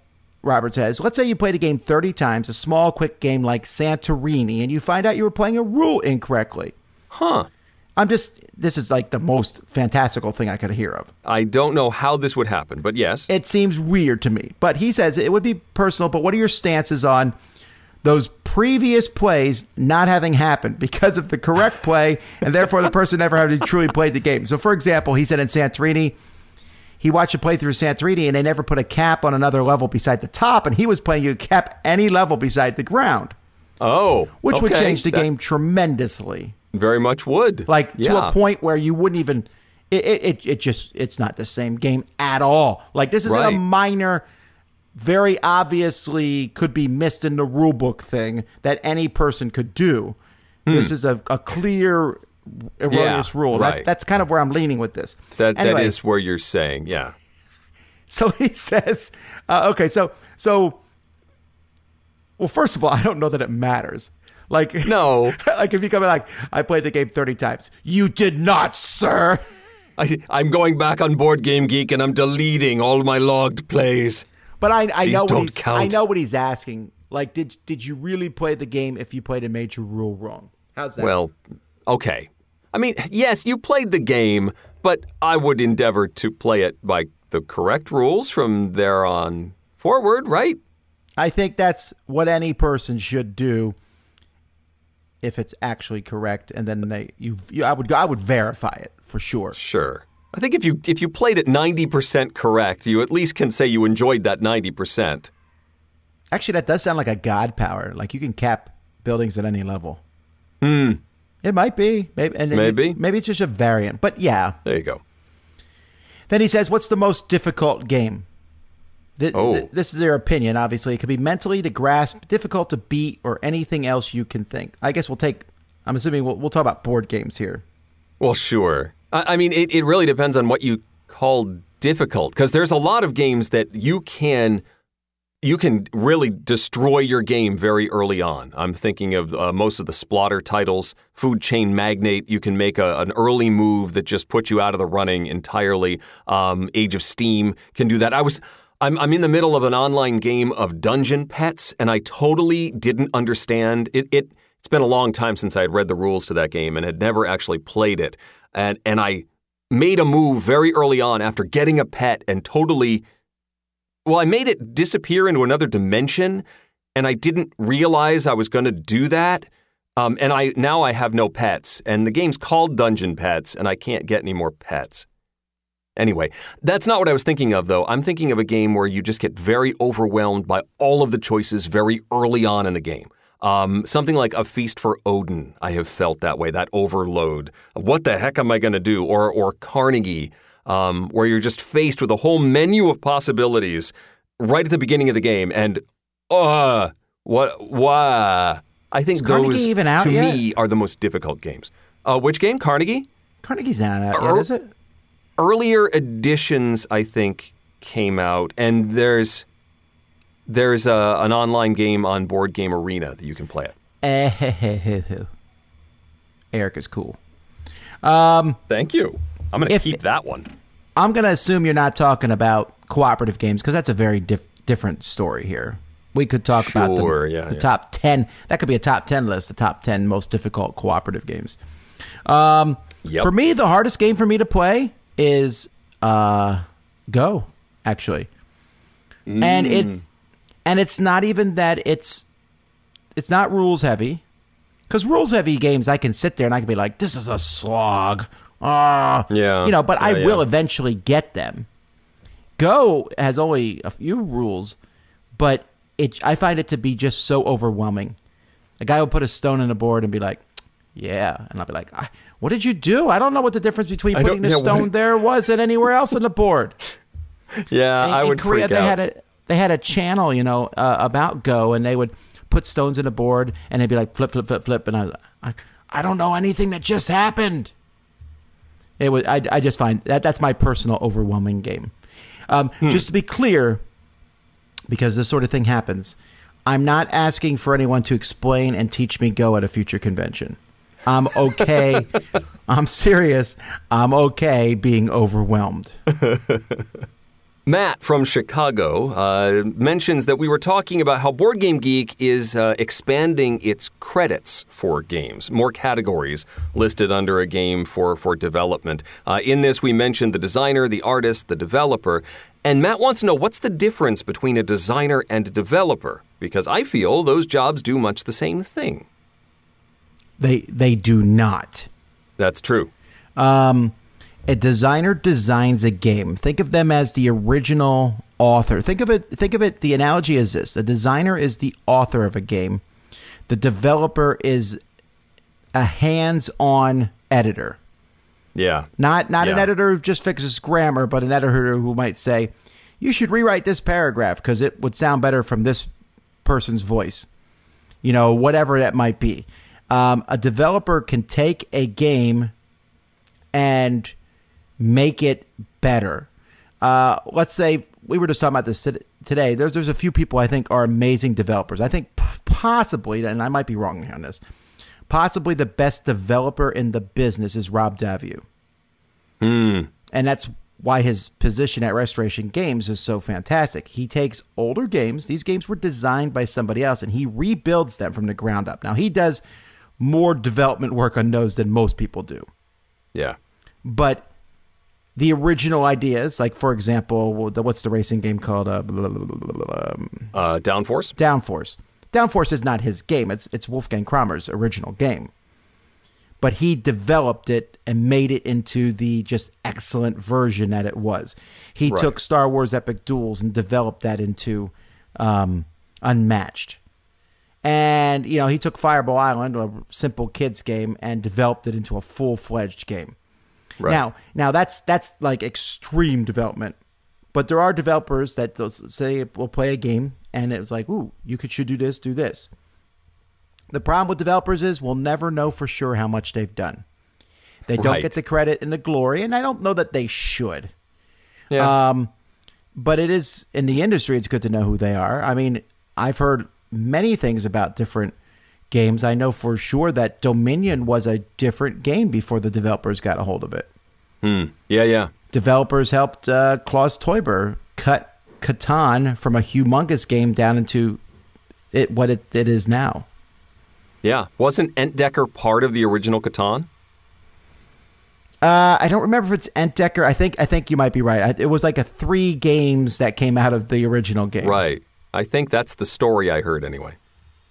Robert says, let's say you played a game 30 times, a small, quick game like Santorini, and you find out you were playing a rule incorrectly. Huh. This is like the most fantastical thing I could hear of. I don't know how this would happen, but yes. It seems weird to me. But he says it would be personal, but what are your stances on those previous plays not having happened because of the correct play, and therefore the person never having truly played the game? So, for example, he said in Santorini, he watched a playthrough of Santorini, and they never put a cap on another level beside the top, and he was playing you cap any level beside the ground. Oh. Which would okay. change the That game tremendously. Very much would. Like, to Yeah. a point where you wouldn't even... It's not the same game at all. Like, this isn't Right. a minor, very obviously could be missed in the rule book thing that any person could do. This is a clear, erroneous rule. right. That's kind of where I'm leaning with this. That Anyway, is where you're saying, yeah. So he says, okay, so, well, first of all, I don't know that it matters. Like, No. like if you come in like, I played the game 30 times. You did not, sir. I'm going back on Board Game Geek and I'm deleting all my logged plays. But I These know what don't he's, count. I know what he's asking. Like, did you really play the game if you played a major rule wrong? How's that? Well, okay. I mean, yes, you played the game, but I would endeavor to play it by the correct rules from there on forward, right? I think that's what any person should do if it's actually correct, and then I would verify it for sure. Sure. I think if you played it 90% correct, you at least can say you enjoyed that 90%. Actually, that does sound like a god power. Like you can cap buildings at any level. It might be. Maybe it's just a variant. But yeah. There you go. Then he says, what's the most difficult game? This is their opinion, obviously. It could be mentally to grasp, difficult to beat, or anything else you can think. I guess I'm assuming we'll talk about board games here. Well, sure. I mean, it really depends on what you call difficult, because there's a lot of games that you can really destroy your game very early on. I'm thinking of most of the Splotter titles. Food Chain Magnate, you can make an early move that just puts you out of the running entirely. Age of Steam can do that. I'm in the middle of an online game of Dungeon Pets, and I totally didn't understand it. It's been a long time since I had read the rules to that game and had never actually played it. And I made a move very early on after getting a pet and I made it disappear into another dimension, and I didn't realize I was going to do that. And now I have no pets, and the game's called Dungeon Pets, and I can't get any more pets. Anyway, that's not what I was thinking of, though. I'm thinking of a game where you just get very overwhelmed by all of the choices very early on in the game. Something like A Feast for Odin, I have felt that way, that overload. What the heck am I going to do? Or Carnegie, where you're just faced with a whole menu of possibilities right at the beginning of the game. And, I think those, even out to yet? me, are the most difficult games. Which game? Carnegie? Carnegie's not out yet, is it? Earlier editions, I think, came out, and there's an online game on Board Game Arena that you can play it. Eric is cool. Thank you. I'm going to keep that one. I'm going to assume you're not talking about cooperative games because that's a very different story here. We could talk about the top 10. That could be a top 10 list, the top 10 most difficult cooperative games. For me, the hardest game for me to play is Go, actually. And it's not even that it's not rules heavy. Because rules heavy games, I can sit there and I can be like, this is a slog. But I will eventually get them. Go has only a few rules, but I find it to be just so overwhelming. A guy will put a stone in a board and be like, Yeah. And I'll be like, what did you do? I don't know what the difference between putting the yeah, stone there was and anywhere else on the board. Yeah, I would Korea, freak out. They had a channel, about Go, and they would put stones in the board, and they'd be like, flip, flip, flip, flip. And I don't know anything that just happened. It was. I just find that's my personal overwhelming game. Just to be clear, because this sort of thing happens, I'm not asking for anyone to explain and teach me Go at a future convention. I'm okay. I'm serious. I'm okay being overwhelmed. Matt from Chicago mentions that we were talking about how Board Game Geek is expanding its credits for games, more categories listed under a game for development. In this, we mentioned the designer, the artist, the developer. And Matt wants to know, what's the difference between a designer and a developer? Because I feel those jobs do much the same thing. They do not. That's true. A designer designs a game. Think of them as the original author. Think of it. The analogy is this: the designer is the author of a game. The developer is a hands-on editor. Yeah. Not an editor who just fixes grammar, but an editor who might say, "You should rewrite this paragraph because it would sound better from this person's voice." Whatever that might be. A developer can take a game and make it better. Let's say we were just talking about this today. There's a few people I think are amazing developers. I think possibly, and I might be wrong on this, possibly the best developer in the business is Rob Daviau. And that's why his position at Restoration Games is so fantastic. He takes older games. These games were designed by somebody else, and he rebuilds them from the ground up. Now, he does more development work on those than most people do. Yeah. But the original ideas, like, for example, what's the racing game called? Downforce? Downforce. Downforce is not his game. It's Wolfgang Kramer's original game. But he developed it and made it into the just excellent version that it was. He took Star Wars Epic Duels and developed that into Unmatched. And, he took Fireball Island, a simple kids game, and developed it into a full-fledged game. Right. Now that's like extreme development. But there are developers that say will play a game, and it's like, ooh, should do this, do this. The problem with developers is we'll never know for sure how much they've done. They don't get the credit and the glory, and I don't know that they should. Yeah. But it is, in the industry, it's good to know who they are. I mean, I've heard many things about different games. I know for sure that Dominion was a different game before the developers got a hold of it. Yeah. Developers helped Klaus Teuber cut Catan from a humongous game down into what it is now. Yeah. Wasn't Entdecker part of the original Catan? I don't remember if it's Entdecker. I think you might be right. It was like 3 games that came out of the original game. Right. I think that's the story I heard anyway.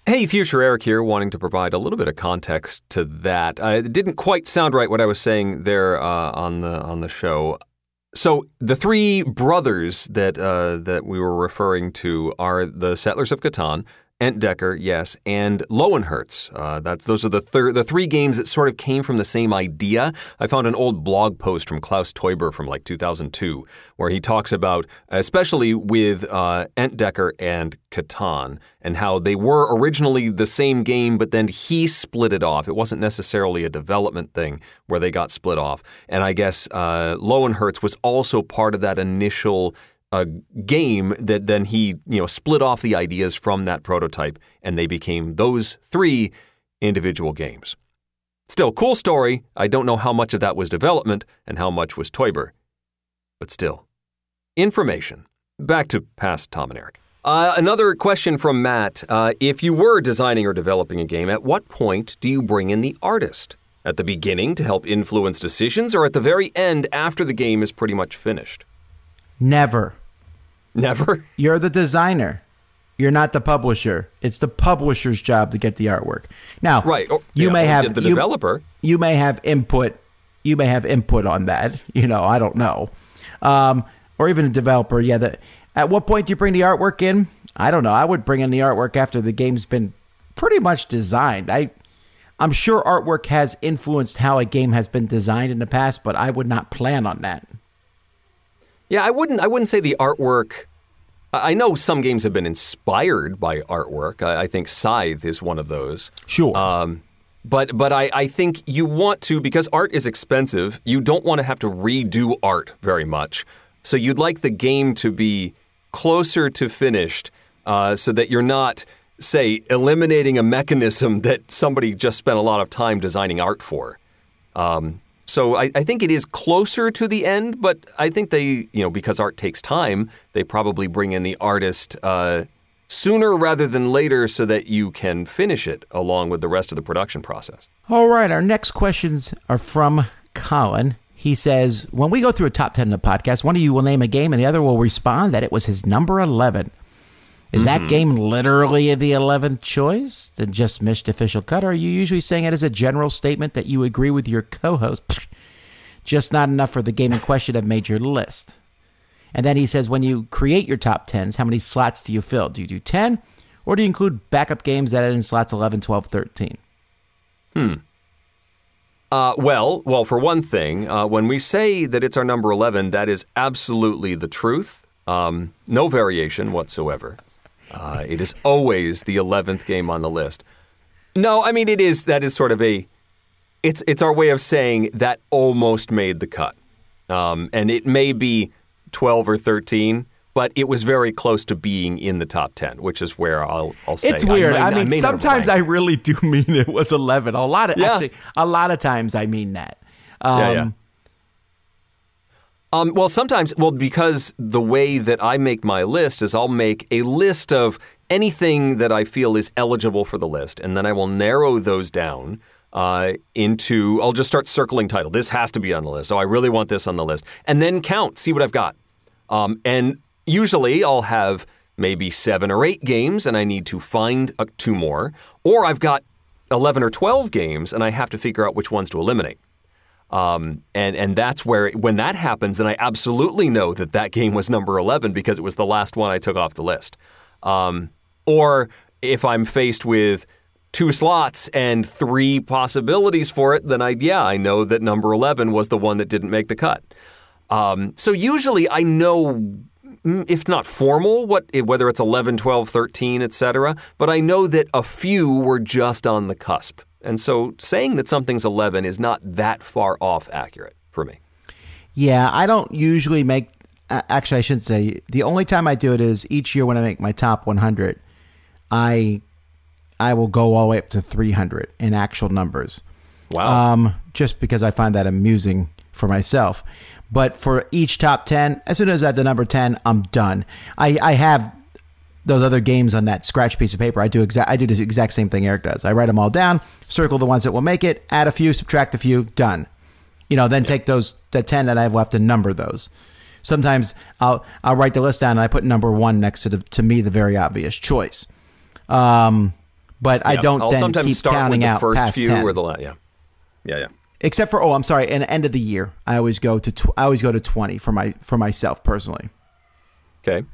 Hey, Future Eric here, wanting to provide a little bit of context to that. It didn't quite sound right what I was saying there on the show. So the 3 brothers that we were referring to are the Settlers of Catan, Entdecker, yes, and Lowenherz. Those are the 3 games that sort of came from the same idea. I found an old blog post from Klaus Teuber from like 2002 where he talks about, especially with Entdecker and Catan, and how they were originally the same game, but then he split it off. It wasn't necessarily a development thing where they got split off. And I guess Lowenherz was also part of that initial game that then he split off the ideas from that prototype, and they became those 3 individual games. Still, cool story. I don't know how much of that was development and how much was Teuber. But still, information. Back to past Tom and Eric. Another question from Matt. If you were designing or developing a game, at what point do you bring in the artist? At the beginning to help influence decisions, or at the very end after the game is pretty much finished? Never. Never? You're the designer. You're not the publisher. It's the publisher's job to get the artwork. Now, you may have the developer. You may have input. You may have input on that. I don't know. Or even a developer. Yeah. At what point do you bring the artwork in? I don't know. I would bring in the artwork after the game's been pretty much designed. I'm I'm sure artwork has influenced how a game has been designed in the past, but I would not plan on that. Yeah, I wouldn't say the artwork. I know some games have been inspired by artwork. I think Scythe is one of those. Sure. But I think you want to, because art is expensive, you don't want to have to redo art very much. So you'd like the game to be closer to finished so that you're not, say, eliminating a mechanism that somebody just spent a lot of time designing art for. So I think it is closer to the end, but I think they, because art takes time, they probably bring in the artist sooner rather than later so that you can finish it along with the rest of the production process. All right, our next questions are from Colin. He says, when we go through a top 10 in the podcast, one of you will name a game and the other will respond that it was his number 11. Is that game literally the 11th choice? The Just Missed official cut? Or are you usually saying it as a general statement that you agree with your co-host? Just not enough for the game in question have made your list. And then he says, when you create your top 10s, how many slots do you fill? Do you do 10? Or do you include backup games that add in slots 11, 12, 13? Well, for one thing, when we say that it's our number 11, that is absolutely the truth. No variation whatsoever. It is always the 11th game on the list. No, I mean, that is sort of it's our way of saying that almost made the cut. And it may be 12 or 13, but it was very close to being in the top 10, which is where I'll say. It's weird. I mean, sometimes I really do mean it was 11. Actually, a lot of times I mean that. Because the way that I make my list is I'll make a list of anything that I feel is eligible for the list, and then I will narrow those down into, I'll just start circling title. This has to be on the list. Oh, I really want this on the list. And then count, see what I've got. And usually I'll have maybe 7 or 8 games, and I need to find 2 more. Or I've got 11 or 12 games, and I have to figure out which ones to eliminate. And that's where, when that happens, then I absolutely know that game was number 11 because it was the last one I took off the list. Or if I'm faced with 2 slots and 3 possibilities for it, then I know that number 11 was the one that didn't make the cut. So usually I know, if not formal, whether it's 11, 12, 13, etc., but I know that a few were just on the cusp. And so saying that something's 11 is not that far off accurate for me. Yeah, I don't usually make, actually I shouldn't say, the only time I do it is each year when I make my top 100, I will go all the way up to 300 in actual numbers. Wow. Just because I find that amusing for myself. But for each top 10, as soon as I have the number 10, I'm done. I have those other games on that scratch piece of paper. I do the exact same thing Eric does. I write them all down, circle the ones that will make it, add a few, subtract a few, done. Then take the 10 that I have left and number those. Sometimes I'll write the list down and I put number 1 next to me, the very obvious choice. But I don't I'll then sometimes keep start counting with the out first past few 10. or the last. Yeah. Except for, I'm sorry, in the end of the year, I always go to 20 for myself personally. Okay.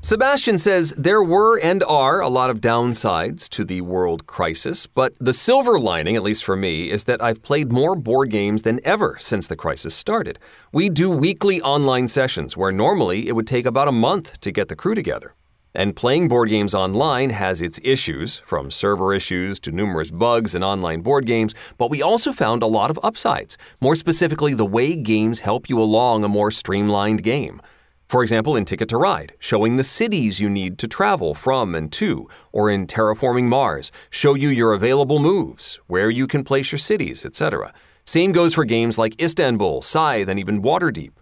Sebastian says, there were and are a lot of downsides to the world crisis, but the silver lining, at least for me, is that I've played more board games than ever since the crisis started. We do weekly online sessions where normally it would take about a month to get the crew together. And playing board games online has its issues, from server issues to numerous bugs in online board games, but we also found a lot of upsides, more specifically the way games help you along a more streamlined game. For example, in Ticket to Ride, showing the cities you need to travel from and to, or in Terraforming Mars, show you your available moves, where you can place your cities, etc. Same goes for games like Istanbul, Scythe, and even Waterdeep.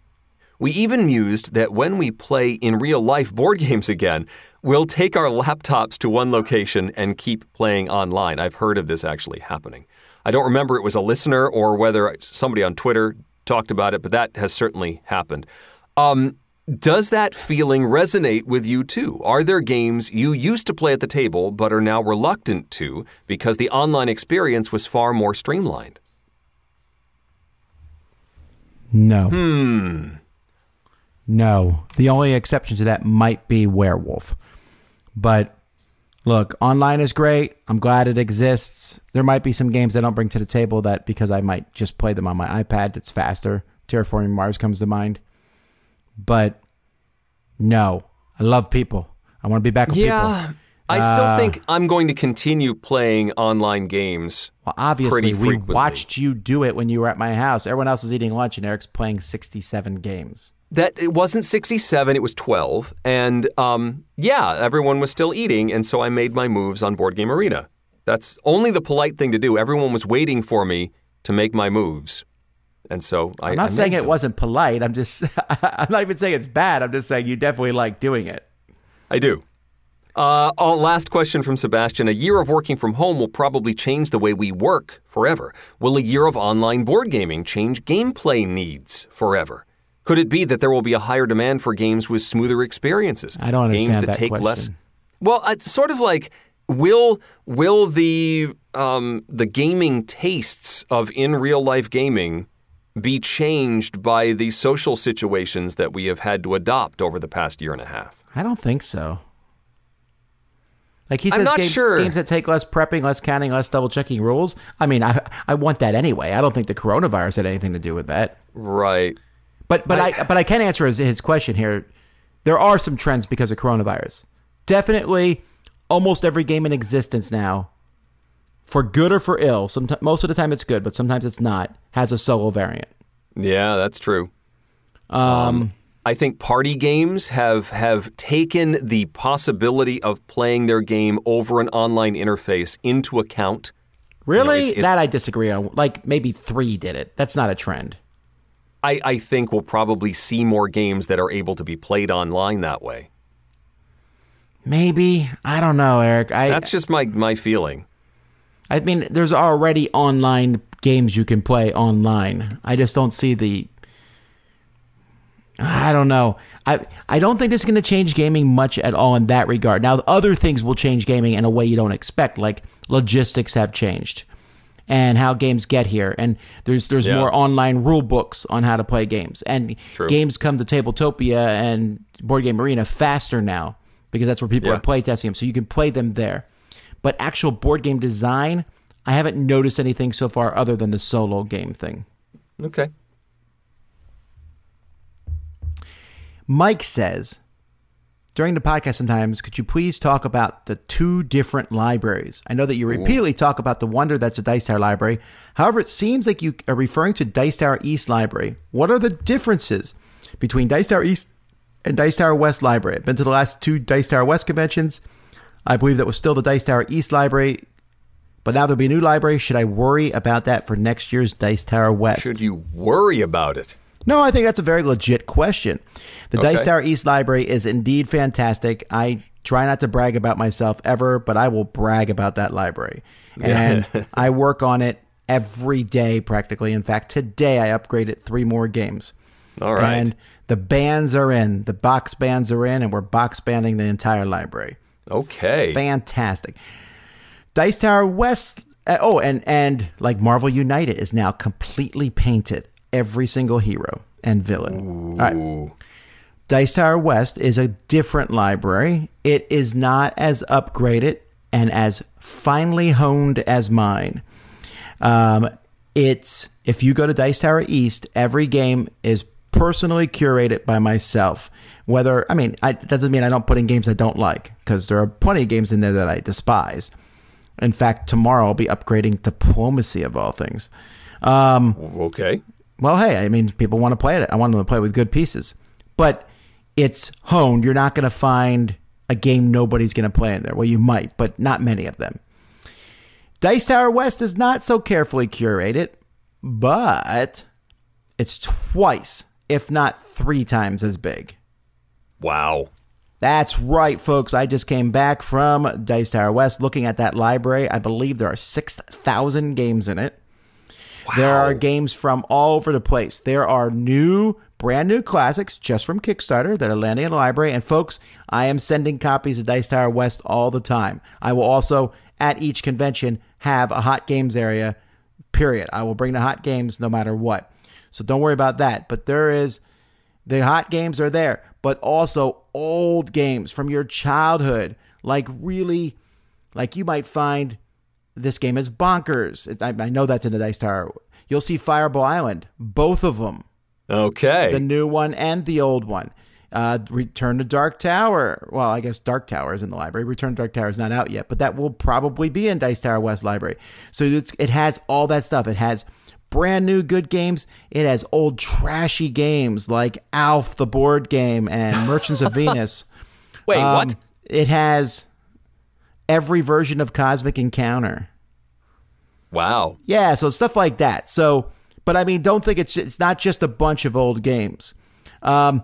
We even mused that when we play in real-life board games again, we'll take our laptops to one location and keep playing online. I've heard of this actually happening. I don't remember it was a listener or whether somebody on Twitter talked about it, but that has certainly happened. Does that feeling resonate with you too? Are there games you used to play at the table but are now reluctant to because the online experience was far more streamlined? No. No. The only exception to that might be Werewolf. But Look, online is great. I'm glad it exists. There might be some games I don't bring to the table that because I might just play them on my iPad, it's faster. Terraforming Mars comes to mind. But no, I love people. I want to be back with people. I still think I'm going to continue playing online games. Well, obviously, pretty we frequently. watched you do it when you were at my house. Everyone else is eating lunch, and Eric's playing 67 games. It wasn't 67, it was 12. And everyone was still eating, and so I made my moves on Board Game Arena. That's only the polite thing to do. Everyone was waiting for me to make my moves. And so I'm not saying made it them. wasn't polite. I'm not even saying it's bad. I'm just saying you definitely like doing it. I do. Last question from Sebastian. A year of working from home will probably change the way we work forever. Will a year of online board gaming change gameplay needs forever? Could it be that there will be a higher demand for games with smoother experiences? I don't understand games that that take question. less. Well, it's sort of like will the gaming tastes of in real life gaming be changed by the social situations that we have had to adopt over the past year and a half? I don't think so. Like he I'm says, not sure. Games that take less prepping, less counting, less double checking rules. I mean, I want that anyway. I don't think the coronavirus had anything to do with that. Right. But I can answer his question here. There are some trends because of coronavirus. Definitely, almost every game in existence now, for good or for ill, most of the time it's good, but sometimes it's not, has a solo variant. Yeah, that's true. I think party games have taken the possibility of playing their game over an online interface into account. Really? It's that I disagree on. Like, maybe 3 did it. That's not a trend. I think we'll probably see more games that are able to be played online that way. Maybe. I don't know, Eric. That's just my feeling. I mean, there's already online games you can play online. I just don't see I don't know. I don't think this is going to change gaming much at all in that regard. Now, other things will change gaming in a way you don't expect, like logistics have changed and how games get here. And there's more online rule books on how to play games. And games come to Tabletopia and Board Game Arena faster now because that's where people are playtesting them. So you can play them there. But actual board game design, I haven't noticed anything so far other than the solo game thing. Okay. Mike says, during the podcast sometimes, could you please talk about the 2 different libraries? I know that you repeatedly talk about the Wonder that's a Dice Tower library. However, it seems like you are referring to Dice Tower East library. What are the differences between Dice Tower East and Dice Tower West library? I've been to the last 2 Dice Tower West conventions. I believe that was still the Dice Tower East library, but now there'll be a new library. Should I worry about that for next year's Dice Tower West? Should you worry about it? No, I think that's a very legit question. The Dice Tower East library is indeed fantastic. I try not to brag about myself ever, but I will brag about that library. And I work on it every day practically. In fact, today I upgraded 3 more games. All right. And the bands are in. The box bands are in, and we're box banding the entire library. Okay. Fantastic. Dice Tower West. And like Marvel United is now completely painted. Every single hero and villain. Ooh. All right. Dice Tower West is a different library. It is not as upgraded and as finely honed as mine. If you go to Dice Tower East, every game is personally curated by myself. It doesn't mean I don't put in games I don't like, because there are plenty of games in there that I despise. In fact, tomorrow I'll be upgrading Diplomacy of all things. Okay. Well, hey, people want to play it. I want them to play with good pieces. But it's honed. You're not going to find a game nobody's going to play in there. Well, you might, but not many of them. Dice Tower West is not so carefully curated, but it's twice, if not 3 times as big. Wow. That's right, folks. I just came back from Dice Tower West looking at that library. I believe there are 6,000 games in it. Wow. There are games from all over the place. There are brand new classics just from Kickstarter that are landing in the library. And folks, I am sending copies of Dice Tower West all the time. I will also, at each convention, have a hot games area, period. I will bring the hot games no matter what. So don't worry about that. But the hot games are there, but also old games from your childhood, like really Like you might find this game is bonkers. I know that's in the Dice Tower. You'll see Fireball Island, both of them. Okay. The new one and the old one. Return to Dark Tower. Well, I guess Dark Tower is in the library. Return to Dark Tower is not out yet, but that will probably be in Dice Tower West Library. So it has all that stuff. It has brand new good games. It has old trashy games like Alf the board game and Merchants of Venus. Wait, what? It has every version of Cosmic Encounter. Wow. Yeah, so stuff like that. So, but I mean, don't think it's not just a bunch of old games. I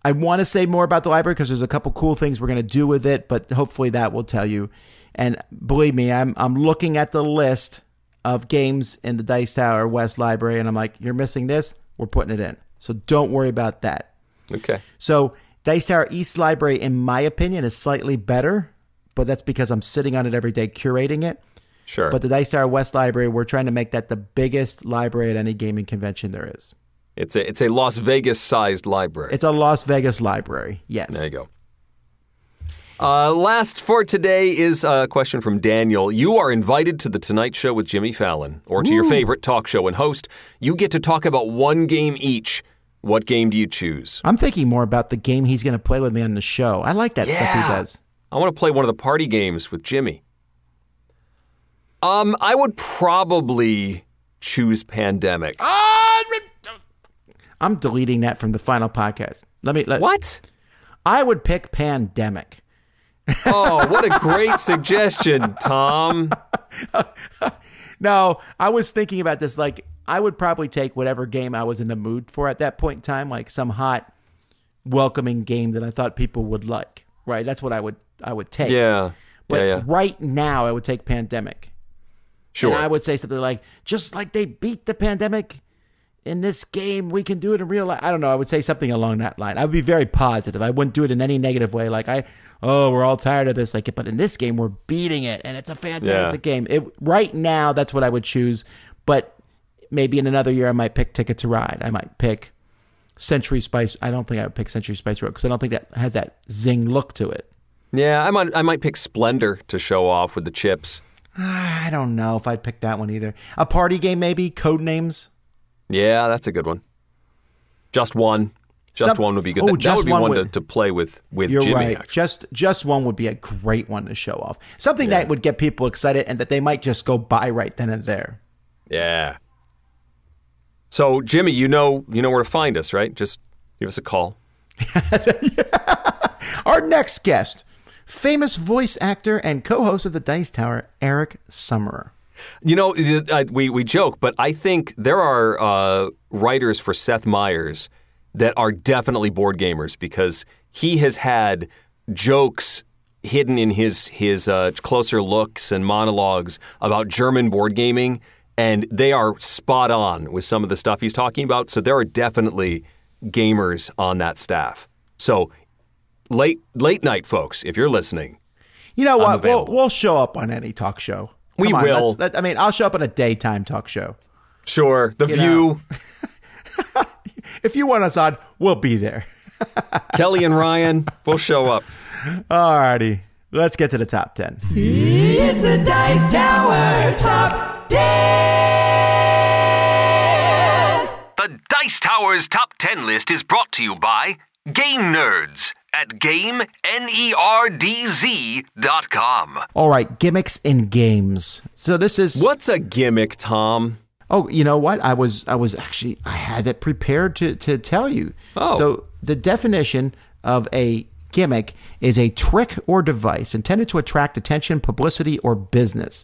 want to say more about the library because there's a couple cool things we're going to do with it, but hopefully that will tell you. And believe me, I'm looking at the list of games in the Dice Tower West Library, and I'm like, you're missing this? We're putting it in. So don't worry about that. Okay. So Dice Tower East Library, in my opinion, is slightly better, but that's because I'm sitting on it every day curating it. Sure. But the Dice Tower West Library, we're trying to make that the biggest library at any gaming convention there is. It's a Las Vegas-sized library. It's a Las Vegas library, yes. There you go. Last for today is a question from Daniel. You are invited to The Tonight Show with Jimmy Fallon, or to your favorite talk show and host. You get to talk about one game each. What game do you choose? I'm thinking more about the game he's going to play with me on the show. I like that stuff he does. I want to play one of the party games with Jimmy. I would probably choose Pandemic. I'm deleting that from the final podcast. What? I would pick Pandemic. Oh, what a great suggestion, Tom. No, I was thinking about this. Like, I would probably take whatever game I was in the mood for at that point in time, like some hot, welcoming game that I thought people would like. Right? That's what I would take. Yeah. But right now, I would take Pandemic. Sure. And I would say something like, just like they beat the pandemic in this game, we can do it in real life. I don't know. I would say something along that line. I would be very positive. I wouldn't do it in any negative way. Like, we're all tired of this. Like, but in this game, we're beating it, and it's a fantastic game. Right now, that's what I would choose. But maybe in another year, I might pick Ticket to Ride. I might pick Century Spice. I don't think I would pick Century Spice Road because I don't think that has that zing look to it. Yeah, I might pick Splendor to show off with the chips. I don't know if I'd pick that one either. A party game, maybe? Codenames? Yeah, that's a good one. Just one. Just one would be good. That would be one to play with you're Jimmy. Right. Actually. Just one would be a great one to show off. Something that would get people excited and that they might just go buy right then and there. Yeah. So, Jimmy, you know where to find us, right? Just give us a call. Our next guest, famous voice actor and co-host of the Dice Tower, Eric Summerer. You know, we joke, but I think there are writers for Seth Meyers that are definitely board gamers because he has had jokes hidden in his closer looks and monologues about German board gaming, and they are spot on with some of the stuff he's talking about. So there are definitely gamers on that staff. So late night folks, if you're listening, you know what? We'll show up on any talk show. We will. I'll show up on a daytime talk show. Sure. The View. If you want us on, we'll be there. Kelly and Ryan, we'll show up. Alrighty. Let's get to the top 10. It's a Dice Tower Top 10. The Dice Tower's Top 10 list is brought to you by Game Nerds at GameNerdZ.com. All right, gimmicks in games. So this is... What's a gimmick, Tom? Oh, you know what? I had it prepared to tell you. Oh. So the definition of a gimmick is a trick or device intended to attract attention, publicity, or business.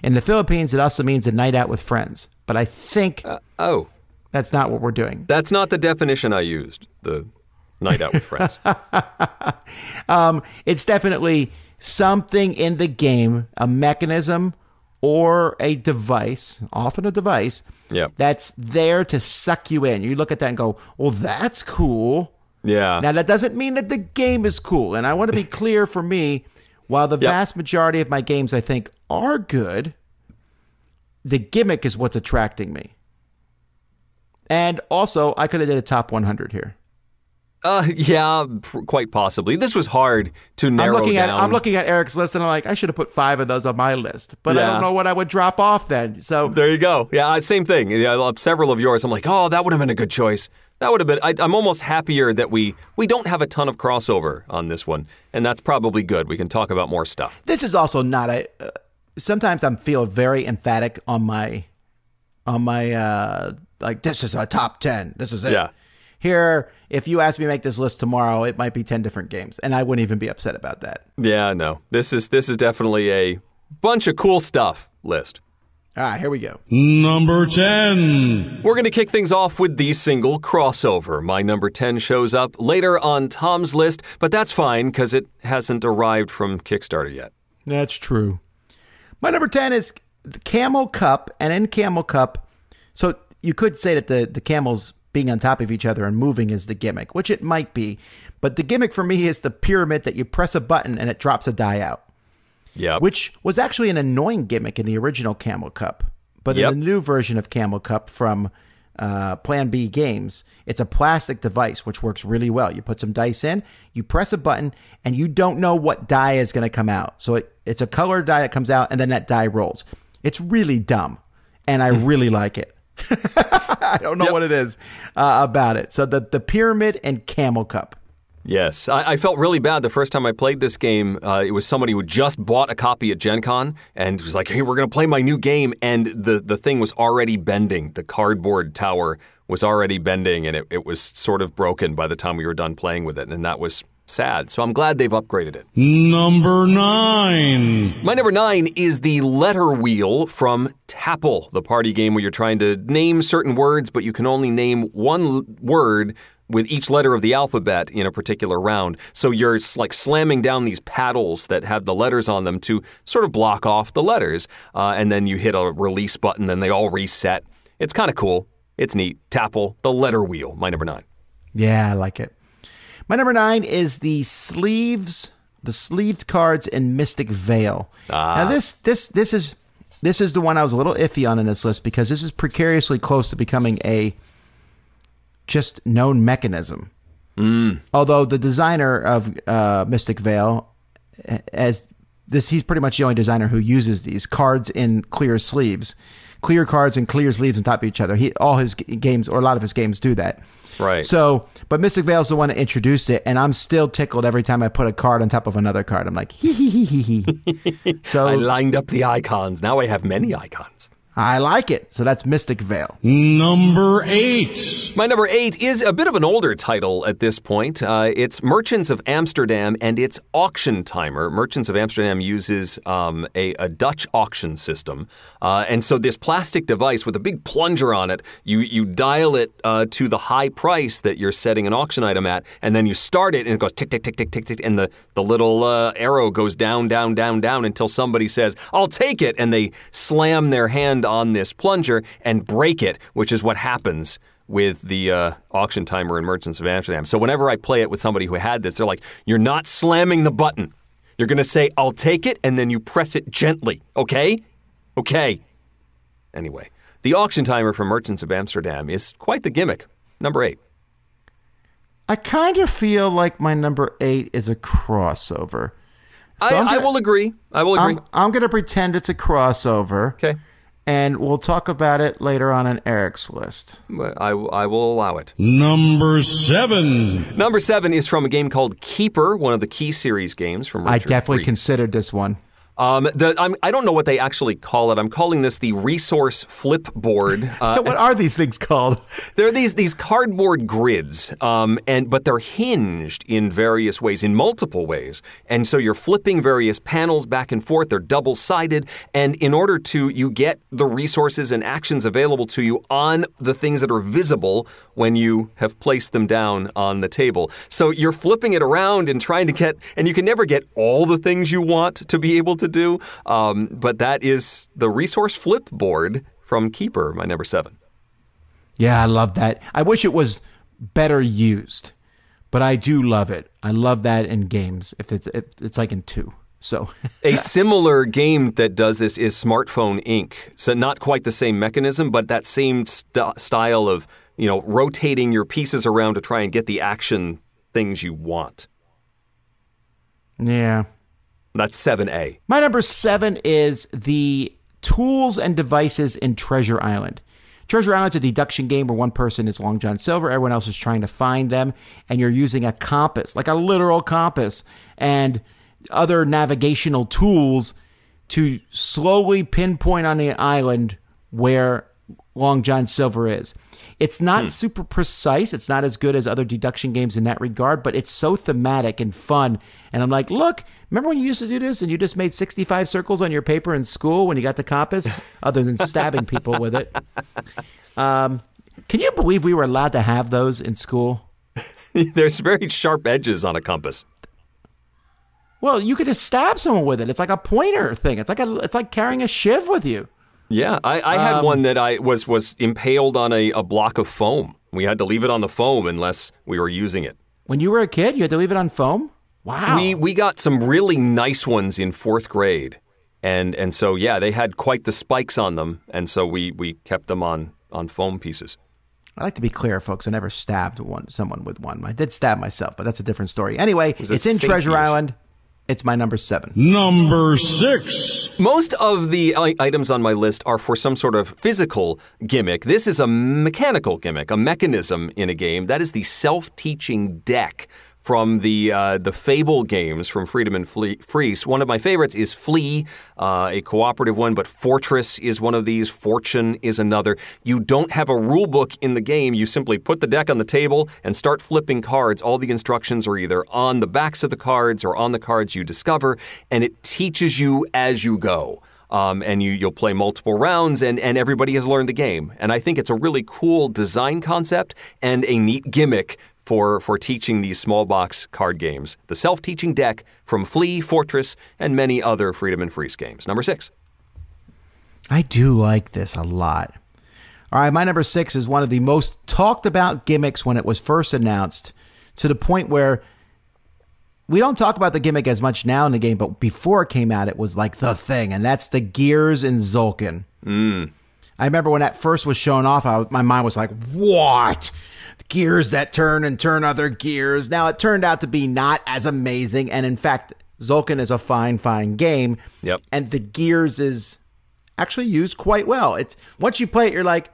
In the Philippines, it also means a night out with friends. But I think that's not what we're doing. That's not the definition I used, the night out with friends. It's definitely something in the game, a mechanism or a device, often a device, that's there to suck you in. You look at that and go, well, that's cool. Yeah. Now, that doesn't mean that the game is cool. And I want to be clear for me, while the vast majority of my games I think are good, the gimmick is what's attracting me. And also, I could have did a top 100 here. Yeah, quite possibly. This was hard to narrow down. I'm looking at Eric's list, and I'm like, I should have put 5 of those on my list, but I don't know what I would drop off then. So there you go. Yeah, same thing. Yeah, I love several of yours. I'm like, oh, that would have been a good choice. That would have been. I'm almost happier that we don't have a ton of crossover on this one, and that's probably good. We can talk about more stuff. This is also not a. Sometimes I feel very emphatic on my like this is a top 10. This is it. Yeah. Here, if you ask me to make this list tomorrow, it might be 10 different games, and I wouldn't even be upset about that. Yeah, no. This is definitely a bunch of cool stuff list. All right, here we go. Number 10. We're going to kick things off with the single crossover. My number 10 shows up later on Tom's list, but that's fine because it hasn't arrived from Kickstarter yet. That's true. My number 10 is the Camel Cup, and in Camel Cup, so you could say that the camels being on top of each other and moving is the gimmick, which it might be. But the gimmick for me is the pyramid that you press a button and it drops a die out. Yeah. Which was actually an annoying gimmick in the original Camel Cup. But in the new version of Camel Cup from Plan B Games, it's a plastic device, which works really well. You put some dice in, you press a button, and you don't know what die is going to come out. So it's a colored die that comes out, and then that die rolls. It's really dumb, and I really like it. I don't know what it is about it. So the pyramid and Camel Cup. Yes. I felt really bad the first time I played this game. It was somebody who just bought a copy at Gen Con and was like, hey, we're going to play my new game. And the thing was already bending. The cardboard tower was already bending, and it was sort of broken by the time we were done playing with it. And that was sad. So I'm glad they've upgraded it. Number 9. My number 9 is the letter wheel from Tapple, the party game where you're trying to name certain words, but you can only name one word with each letter of the alphabet in a particular round. So you're like slamming down these paddles that have the letters on them to sort of block off the letters. And then you hit a release button and they all reset. It's kind of cool. It's neat. Tapple, the letter wheel, my number 9. Yeah, I like it. My number 9 is the sleeved cards in Mystic Vale. Now this is the one I was a little iffy on in this list because this is precariously close to becoming a just known mechanism. Although the designer of Mystic Vale, he's pretty much the only designer who uses these cards in clear sleeves. Clear cards and clear sleeves on top of each other. All his games, or a lot of his games, do that. Right. So, but Mystic Vale's the one that introduced it, and I'm still tickled every time I put a card on top of another card. I'm like, hee hee hee hee hee. So I lined up the icons. Now I have many icons. I like it. So that's Mystic Vale. Number 8. My number 8 is a bit of an older title at this point. It's Merchants of Amsterdam and its Auction Timer. Merchants of Amsterdam uses a Dutch auction system. And so this plastic device with a big plunger on it, you dial it to the high price that you're setting an auction item at, and then you start it and it goes tick, tick, tick, tick, tick, tick, and the little arrow goes down, down, down, down until somebody says, I'll take it, and they slam their hand on this plunger and break it, which is what happens with the auction timer in Merchants of Amsterdam. So whenever I play it with somebody who had this, they're like, you're not slamming the button. You're going to say, I'll take it, and then you press it gently, okay? Okay. Anyway, the auction timer from Merchants of Amsterdam is quite the gimmick. Number 8. I kind of feel like my number 8 is a crossover. So I will agree. I will agree. I'm going to pretend it's a crossover. Okay. And we'll talk about it later on Eric's list. I will allow it. Number 7. Number 7 is from a game called Keeper, one of the Key series games from Richard I definitely Reed. considered this one. I don't know what they actually call it. I'm calling this the resource flip board. What are these things called? They're these cardboard grids, but they're hinged in various ways, in multiple ways. And so you're flipping various panels back and forth. They're double-sided. And in order you get the resources and actions available to you on the things that are visible when you have placed them down on the table. So you're flipping it around and trying to get, and you can never get all the things you want to be able to do. But that is the resource flip board from Keeper, my number 7. Yeah, I love that. I wish it was better used, but I do love it. I love that in games. If it's like in 2. So a similar game that does this is Smartphone Inc. So not quite the same mechanism, but that same style of rotating your pieces around to try and get the action things you want. Yeah. That's 7A. My number 7 is the tools and devices in Treasure Island. Treasure Island's a deduction game where one person is Long John Silver, everyone else is trying to find them, and you're using a compass, like a literal compass, and other navigational tools to slowly pinpoint on the island where Long John Silver is. It's not super precise. It's not as good as other deduction games in that regard, but it's so thematic and fun. And I'm like, look, remember when you used to do this and you just made 65 circles on your paper in school when you got the compass, other than stabbing people with it? Can you believe we were allowed to have those in school? There's very sharp edges on a compass. Well, you could just stab someone with it. It's like a pointer thing. It's like carrying a shiv with you. Yeah, I had one that I was impaled on a block of foam. We had to leave it on the foam unless we were using it. When you were a kid, you had to leave it on foam? Wow. We got some really nice ones in 4th grade. And so, yeah, they had quite the spikes on them. And so we kept them on foam pieces. I like to be clear, folks. I never stabbed someone with one. I did stab myself, but that's a different story. Anyway, it's in Treasure Island. It's my number 7. Number 6. Most of the items on my list are for some sort of physical gimmick. This is a mechanical gimmick, a mechanism in a game. That is the self-teaching deck from the Fable games from Freedom and Freeze. One of my favorites is Flee, a cooperative one, but Fortress is one of these. Fortune is another. You don't have a rule book in the game. You simply put the deck on the table and start flipping cards. All the instructions are either on the backs of the cards or on the cards you discover, and it teaches you as you go. And you'll play multiple rounds, and everybody has learned the game. And I think it's a really cool design concept and a neat gimmick for teaching these small box card games. The self-teaching deck from Flee, Fortress, and many other Freedom and Freeze games. Number 6. I do like this a lot. All right, my number 6 is one of the most talked about gimmicks when it was first announced, to the point where we don't talk about the gimmick as much now in the game, but before it came out, it was like the thing, and that's the gears in Tzolk'in. I remember when that first was shown off, my mind was like, what? Gears that turn and turn other gears. Now, it turned out to be not as amazing, and in fact, Tzolk'in is a fine game. Yep. And the gears is actually used quite well. It's once you play it, you're like,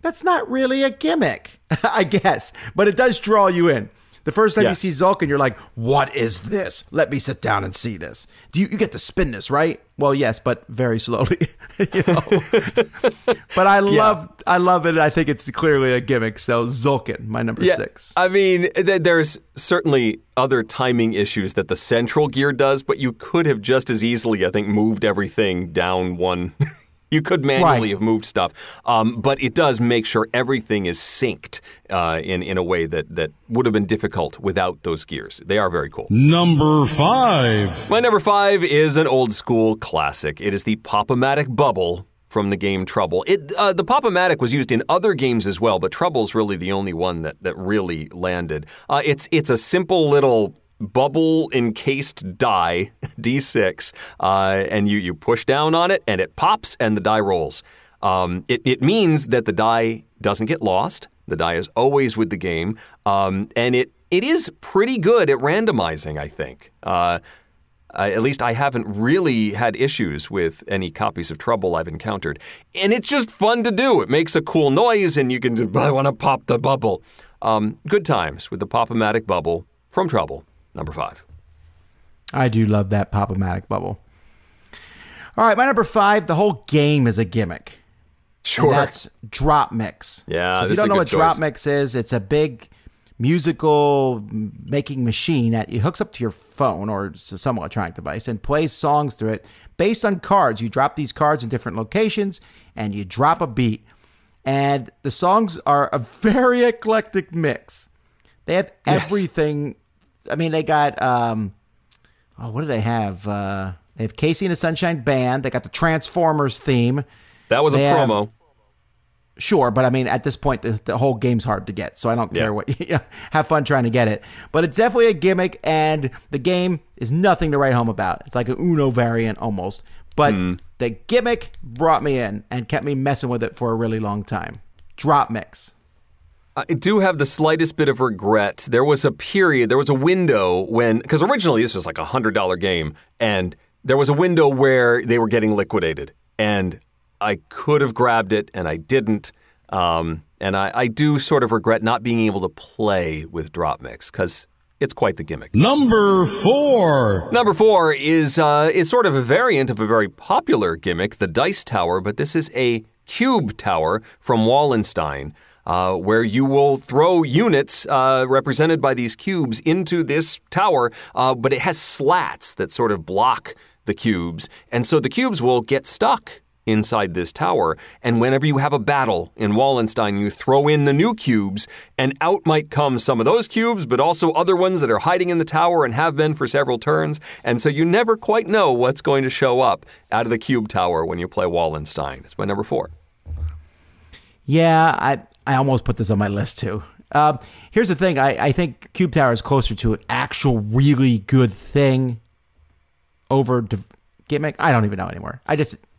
that's not really a gimmick, I guess. But it does draw you in. The first time you see Tzolk'in, you're like, what is this? Let me sit down and see this. You get to spin this, right? Well, yes, but very slowly. But I love it. I think it's clearly a gimmick. So Tzolk'in, my number 6. I mean, there's certainly other timing issues that the central gear does, but you could have just as easily, I think, moved everything down one. You could manually have moved stuff, but it does make sure everything is synced in a way that would have been difficult without those gears. They are very cool. Number 5. My number 5 is an old school classic. It is the Pop-O-Matic Bubble from the game Trouble. The Pop-O-Matic was used in other games as well, but Trouble's really the only one that really landed. It's a simple little bubble encased die, D6, and you push down on it and it pops and the die rolls. It means that the die doesn't get lost. The die is always with the game, and it is pretty good at randomizing, I think. At least I haven't really had issues with any copies of Trouble I've encountered. And it's just fun to do. It makes a cool noise and you can, I want to pop the bubble. Good times with the Pop-O-Matic Bubble from Trouble. Number 5. I do love that Pop-O-Matic Bubble. All right, my number 5, the whole game is a gimmick. Sure. And that's Drop Mix. Yeah, so if you don't know what Drop Mix is, it's a big musical making machine that it hooks up to your phone or some electronic device and plays songs through it based on cards. You drop these cards in different locations and you drop a beat. And the songs are a very eclectic mix. They have everything. I mean, they got, what do they have? They have Casey and the Sunshine Band. They got the Transformers theme. That was a promo. Sure, but I mean, at this point, the whole game's hard to get, so I don't care what. Have fun trying to get it. But it's definitely a gimmick, and the game is nothing to write home about. It's like an Uno variant almost. But the gimmick brought me in and kept me messing with it for a really long time. Drop Mix. I do have the slightest bit of regret. There was a window when, because originally this was like a $100 game, and there was a window where they were getting liquidated, and I could have grabbed it, and I didn't. And I do sort of regret not being able to play with Drop Mix, because it's quite the gimmick. Number 4. Number 4 is sort of a variant of a very popular gimmick, the Dice Tower, but this is a cube tower from Wallenstein, where you will throw units represented by these cubes into this tower, but it has slats that sort of block the cubes, and so the cubes will get stuck inside this tower, and whenever you have a battle in Wallenstein, you throw in the new cubes, and out might come some of those cubes, but also other ones that are hiding in the tower and have been for several turns, and so you never quite know what's going to show up out of the cube tower when you play Wallenstein. It's my number 4. Yeah, I almost put this on my list too. Here's the thing. I think Cube Tower is closer to an actual really good thing over gimmick. I don't even know anymore.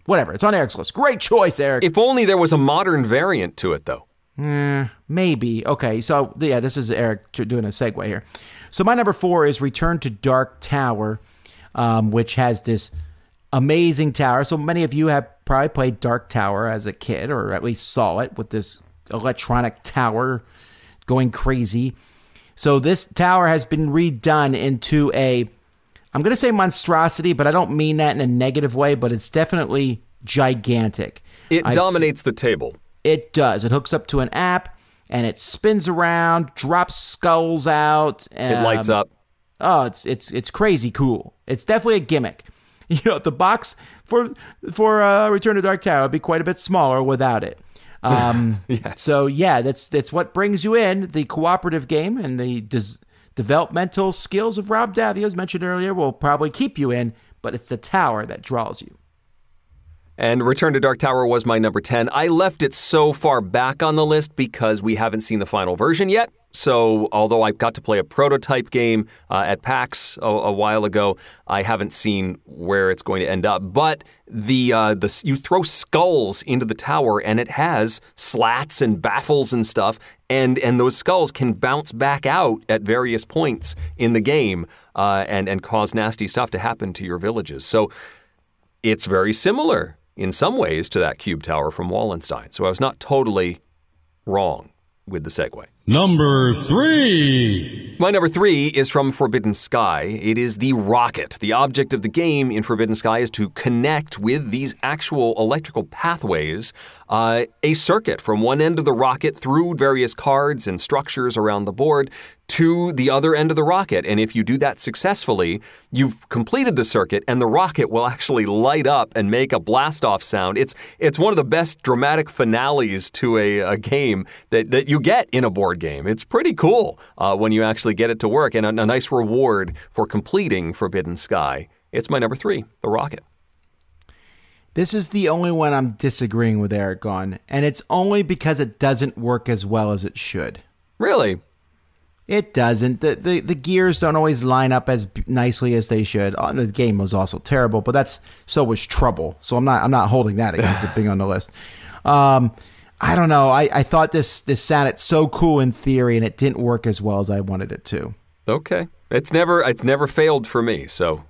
Whatever. It's on Eric's list. Great choice, Eric. If only there was a modern variant to it, though. Maybe. Okay, so yeah, this is Eric doing a segue here. So my number 4 is Return to Dark Tower, which has this amazing tower. So many of you have probably played Dark Tower as a kid, or at least saw it with this electronic tower going crazy. So this tower has been redone into I'm going to say monstrosity, but I don't mean that in a negative way, but it's definitely gigantic. It dominates the table. It does. It hooks up to an app, and it spins around, drops skulls out. It lights up. Oh, it's crazy cool. It's definitely a gimmick. You know, the box for Return to Dark Tower would be quite a bit smaller without it. Yes. So yeah, that's what brings you in. The cooperative game and the developmental skills of Rob Daviau, as mentioned earlier, will probably keep you in, but it's the tower that draws you. And Return to Dark Tower was my number 10. I left it so far back on the list because we haven't seen the final version yet. So although I got to play a prototype game at PAX a while ago, I haven't seen where it's going to end up. But you throw skulls into the tower, and it has slats and baffles and stuff, and those skulls can bounce back out at various points in the game and cause nasty stuff to happen to your villages. So it's very similar in some ways to that cube tower from Wallenstein. So I was not totally wrong with the segue. Number 3. My number 3 is from Forbidden Sky. It is the rocket. The object of the game in Forbidden Sky is to connect with these actual electrical pathways, a circuit from one end of the rocket through various cards and structures around the board to the other end of the rocket. And if you do that successfully, you've completed the circuit, and the rocket will actually light up and make a blast-off sound. It's one of the best dramatic finales to a game that you get in a board game. It's pretty cool when you actually get it to work, and a nice reward for completing Forbidden Sky. It's my number 3, the rocket. This is the only one I'm disagreeing with Eric on, and it's only because it doesn't work as well as it should. Really? It doesn't. The gears don't always line up as nicely as they should. The game was also terrible, but so was Trouble. So I'm not holding that against it being on the list. I don't know. I thought this sounded so cool in theory, and it didn't work as well as I wanted it to. Okay. It's never failed for me, so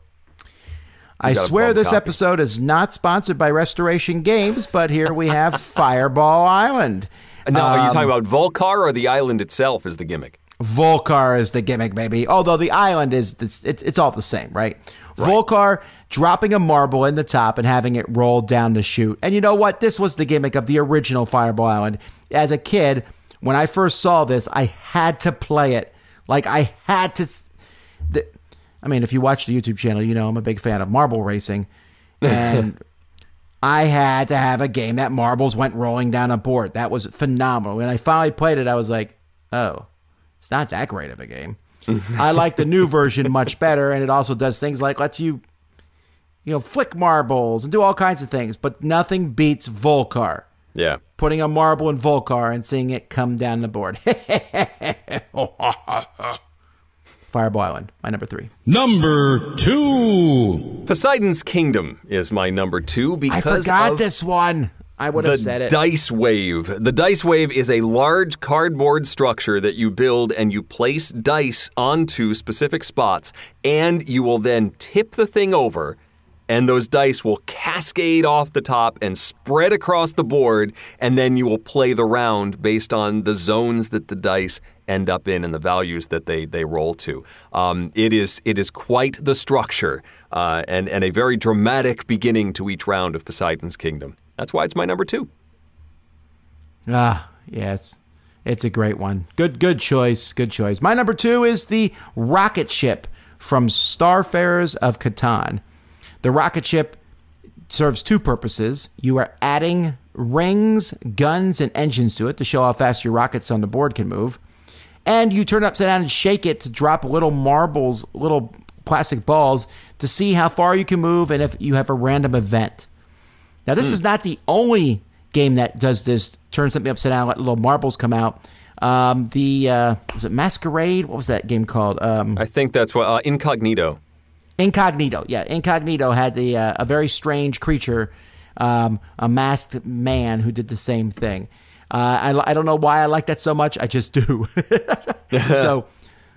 I swear this episode is not sponsored by Restoration Games, but here we have Fireball Island. Now, are you talking about Volcar, or the island itself is the gimmick? Volcar is the gimmick, baby. Although the island it's all the same, right? Volcar dropping a marble in the top and having it roll down the chute. And you know what? This was the gimmick of the original Fireball Island. As a kid, when I first saw this, I had to play it. Like, I had to... I mean, if you watch the YouTube channel, you know I'm a big fan of marble racing. And I had to have a game that marbles went rolling down a board. That was phenomenal. When I finally played it, I was like, oh, it's not that great of a game. I like the new version much better, and it also does things like lets you flick marbles and do all kinds of things, but nothing beats Volcar. Yeah. Putting a marble in Volcar and seeing it come down the board. Fireball Island, my number 3. Number 2. Poseidon's Kingdom is my number 2 because I forgot this one. I would have said it. Dice Wave. The Dice Wave is a large cardboard structure that you build and you place dice onto specific spots, and you will then tip the thing over, and those dice will cascade off the top and spread across the board, and then you will play the round based on the zones that the dice end up in and the values that they roll to. It is quite the structure and a very dramatic beginning to each round of Poseidon's Kingdom. That's why it's my number 2. Yes. It's a great one. Good choice. Good choice. My number 2 is the rocket ship from Starfarers of Catan. The rocket ship serves 2 purposes. You are adding rings, guns, and engines to it to show how fast your rockets on the board can move. And you turn it upside down and shake it to drop little marbles, little plastic balls, to see how far you can move and if you have a random event. Now, this is not the only game that does this, turn something upside down, let little marbles come out. Was it Masquerade? What was that game called? I think that's what, Incognito. Incognito, yeah. Incognito had a very strange creature, a masked man who did the same thing. I don't know why I like that so much. I just do. So,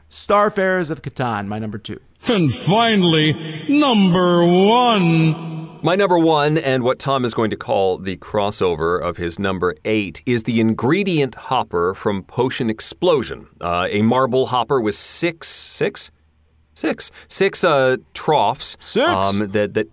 Starfarers of Catan, my number 2. And finally, number 1. My number 1, and what Tom is going to call the crossover of his number 8, is the ingredient hopper from Potion Explosion. A marble hopper with six troughs. That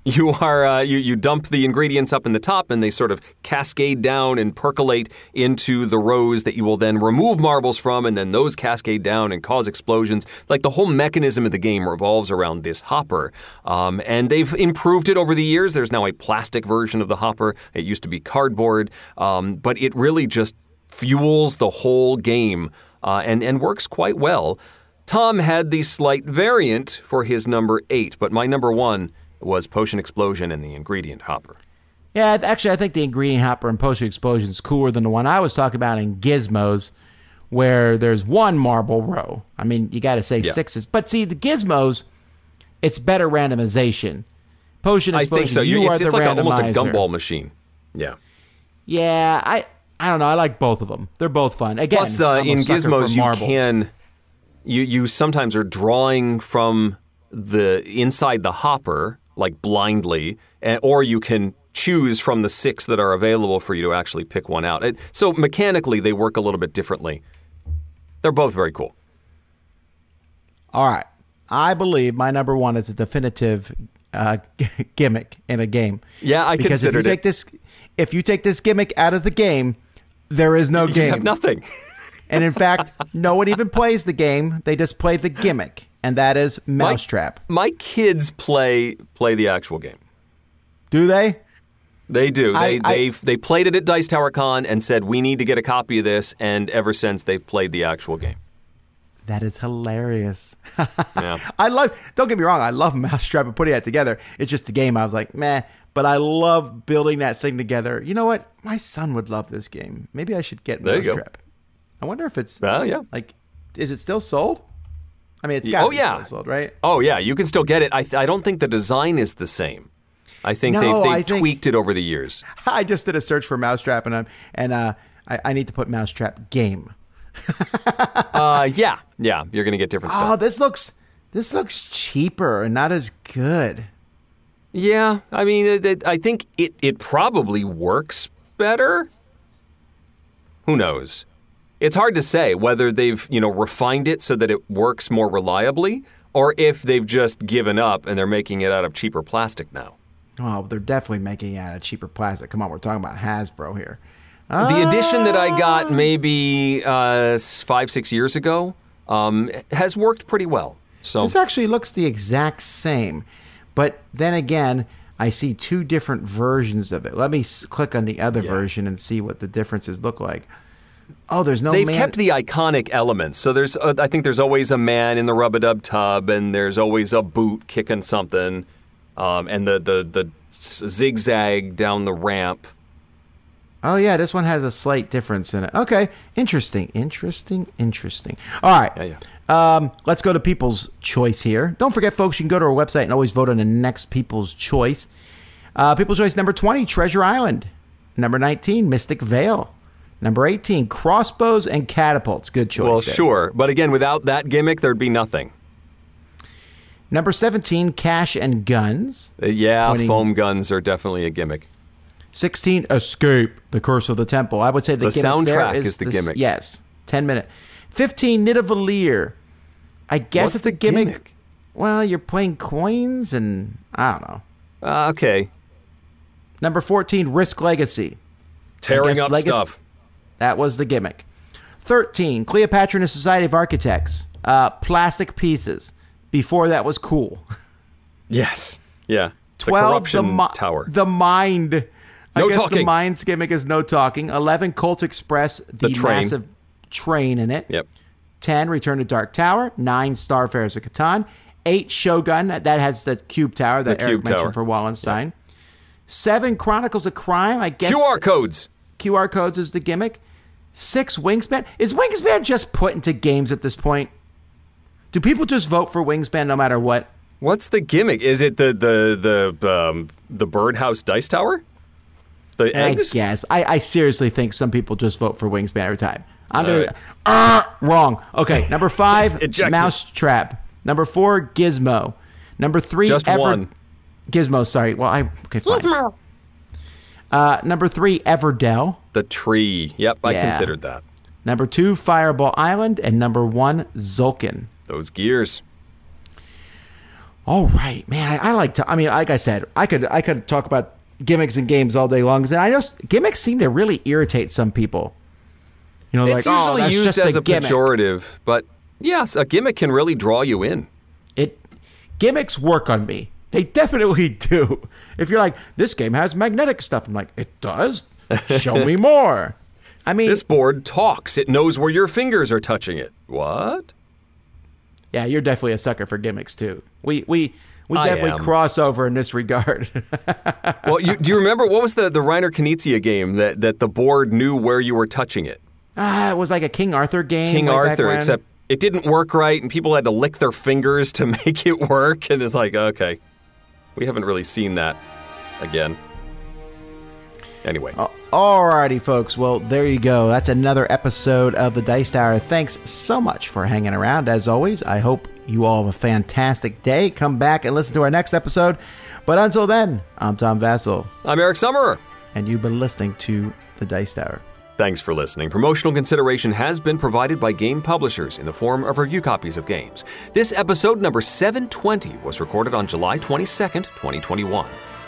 you are you dump the ingredients up in the top, and they sort of cascade down and percolate into the rows that you will then remove marbles from, and then those cascade down and cause explosions. Like, the whole mechanism of the game revolves around this hopper, and they've improved it over the years. There's now a plastic version of the hopper. It used to be cardboard, but it really just fuels the whole game and works quite well. Tom had the slight variant for his number 8, but my number 1 was Potion Explosion and the ingredient hopper. Yeah, actually, I think the ingredient hopper and Potion Explosion is cooler than the one I was talking about in Gizmos, where there's 1 marble row. I mean, you got to say 6s. But see, the Gizmos, it's better randomization. Potion Explosion, I think so. It's like almost a gumball machine. Yeah. Yeah, I don't know. I like both of them. They're both fun. Again, plus, in Gizmos, you sometimes are drawing from the inside the hopper, like blindly, or you can choose from the 6 that are available for you to actually pick one out. So mechanically, they work a little bit differently. They're both very cool. All right. I believe my number 1 is a definitive gimmick in a game. Yeah, I considered it. If you take this gimmick out of the game, there is no game. You have nothing. And in fact, no one even plays the game. They just play the gimmick, and that is Mousetrap. My kids play the actual game. Do they? They do. They played it at Dice Tower Con and said, we need to get a copy of this, and ever since they've played the actual game. That is hilarious. Yeah. Don't get me wrong, I love Mousetrap and putting that together. It's just a game I was like, meh, but I love building that thing together. You know what? My son would love this game. Maybe I should get Mousetrap. I wonder if it's like, is it still sold? I mean, it's got to be still sold, right? Oh, yeah, you can still get it. I don't think the design is the same. I think they've tweaked it over the years. I just did a search for Mousetrap, and I need to put Mousetrap game. Yeah, you're gonna get different stuff. Oh, this looks cheaper and not as good. Yeah, I mean, I think it probably works better. Who knows? It's hard to say whether they've refined it so that it works more reliably, or if they've just given up and they're making it out of cheaper plastic now. Oh, they're definitely making it out of cheaper plastic. Come on, we're talking about Hasbro here. The edition that I got maybe 5-6 years ago has worked pretty well. So this actually looks the exact same, but then again, I see 2 different versions of it. Let me click on the other version and see what the differences look like. Oh, there's no. They've kept the iconic elements. So there's, I think there's always a man in the rub-a-dub tub, and there's always a boot kicking something, and the zigzag down the ramp. Oh, yeah, this one has a slight difference in it. Okay, interesting. All right, let's go to People's Choice here. Don't forget, folks, you can go to our website and always vote on the next People's Choice. People's Choice number 20, Treasure Island. Number 19, Mystic Veil. Number 18, crossbows and catapults. Good choice. Well, there. sure. But again, without that gimmick, there'd be nothing. Number 17, cash and guns. Foam guns are definitely a gimmick. 16, Escape, the Curse of the Temple. I would say the gimmick soundtrack there is the gimmick. Yes, 10-minute. 15, Nidavellir. I guess What's it's a the gimmick. gimmick? Well, you're playing coins and I don't know. Okay. Number 14, Risk Legacy. Tearing up stuff. That was the gimmick. 13, Cleopatra and the Society of Architects. Plastic pieces. Before that was cool. Yes. Yeah. 12, the corruption tower. The Mind. No I guess talking. The Mind's gimmick is no talking. 11, Colt Express. The train. Massive train in it. Yep. 10, Return to Dark Tower. 9, Starfarers of Catan. 8, Shogun. That has the cube tower that Eric cube mentioned tower. for Wallenstein. 7, Chronicles of Crime. I guess QR codes. QR codes is the gimmick. 6, Wingspan. Is Wingspan just put into games at this point? Do people just vote for Wingspan no matter what? What's the gimmick? Is it the birdhouse dice tower? The eggs? I guess. I seriously think some people just vote for Wingspan every time. I'm going to... wrong. Okay, number 5, Ejected. Mousetrap. Number 4, Gizmo. Number 3, Just one. Gizmo, sorry. Well, okay, fine. Gizmo. Number 3, Everdell. The tree. Yep, I Yeah. considered that. Number 2, Fireball Island. And number 1, Zulkin. Those gears. All right, man. I like to... I mean, like I said, I could talk about gimmicks and games all day long. And I know gimmicks seem to really irritate some people. You know, It's like, usually that's used just as a gimmick. pejorative, but yes, a gimmick can really draw you in. Gimmicks work on me. They definitely do. If you're like, this game has magnetic stuff, I'm like, it does? Show me more. I mean, This board talks. It knows where your fingers are touching it. What? yeah, you're definitely a sucker for gimmicks too. We I definitely am. cross over in this regard. Well, do you remember what was the Reiner Knizia game that the board knew where you were touching it? It was like a King Arthur game. King way back Arthur, when. except it didn't work right, and people had to lick their fingers to make it work. And it's like, okay, we haven't really seen that again. Anyway. Alrighty, folks. Well, there you go. That's another episode of the Dice Tower. Thanks so much for hanging around. As always, I hope you all have a fantastic day. Come back and listen to our next episode. But until then, I'm Tom Vassell, I'm Eric Summerer. and you've been listening to the Dice Tower. Thanks for listening. Promotional consideration has been provided by game publishers in the form of review copies of games. This episode number 720 was recorded on July 22nd, 2021.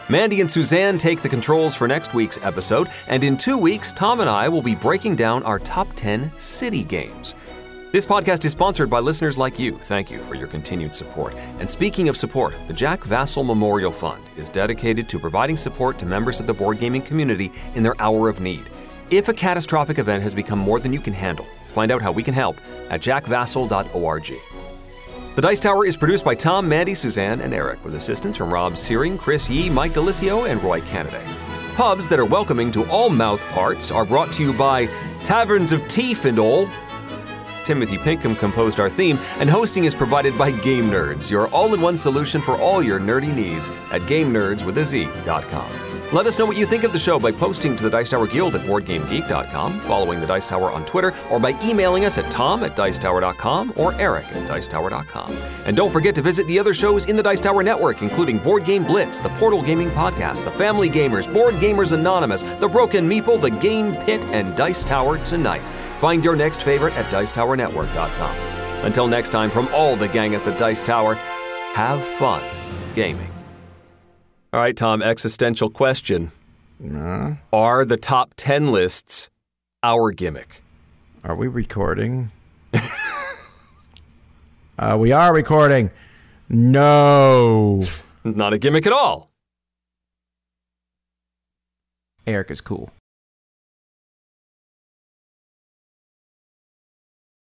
Mandy and Suzanne take the controls for next week's episode, and in 2 weeks, Tom and I will be breaking down our top 10 city games. This podcast is sponsored by listeners like you. Thank you for your continued support. And speaking of support, the Jack Vassell Memorial Fund is dedicated to providing support to members of the board gaming community in their hour of need. If a catastrophic event has become more than you can handle, find out how we can help at jackvassell.org. The Dice Tower is produced by Tom, Mandy, Suzanne, and Eric, with assistance from Rob Searing, Chris Yee, Mike DeLisio, and Roy Canada. Pubs that are welcoming to all mouth parts are brought to you by Taverns of Teef and all. Timothy Pinkham composed our theme, and hosting is provided by Game Nerds, your all-in-one solution for all your nerdy needs at GameNerds.com. Let us know what you think of the show by posting to the Dice Tower Guild at BoardGameGeek.com, following the Dice Tower on Twitter, or by emailing us at tom@dicetower.com or eric@dicetower.com. And don't forget to visit the other shows in the Dice Tower Network, including Board Game Blitz, the Portal Gaming Podcast, the Family Gamers, Board Gamers Anonymous, the Broken Meeple, the Game Pit, and Dice Tower Tonight. Find your next favorite at dicetowernetwork.com. Until next time, from all the gang at the Dice Tower, have fun gaming. All right, Tom, existential question. Are the top 10 lists our gimmick? Are we recording? We are recording. No. Not a gimmick at all. Eric is cool.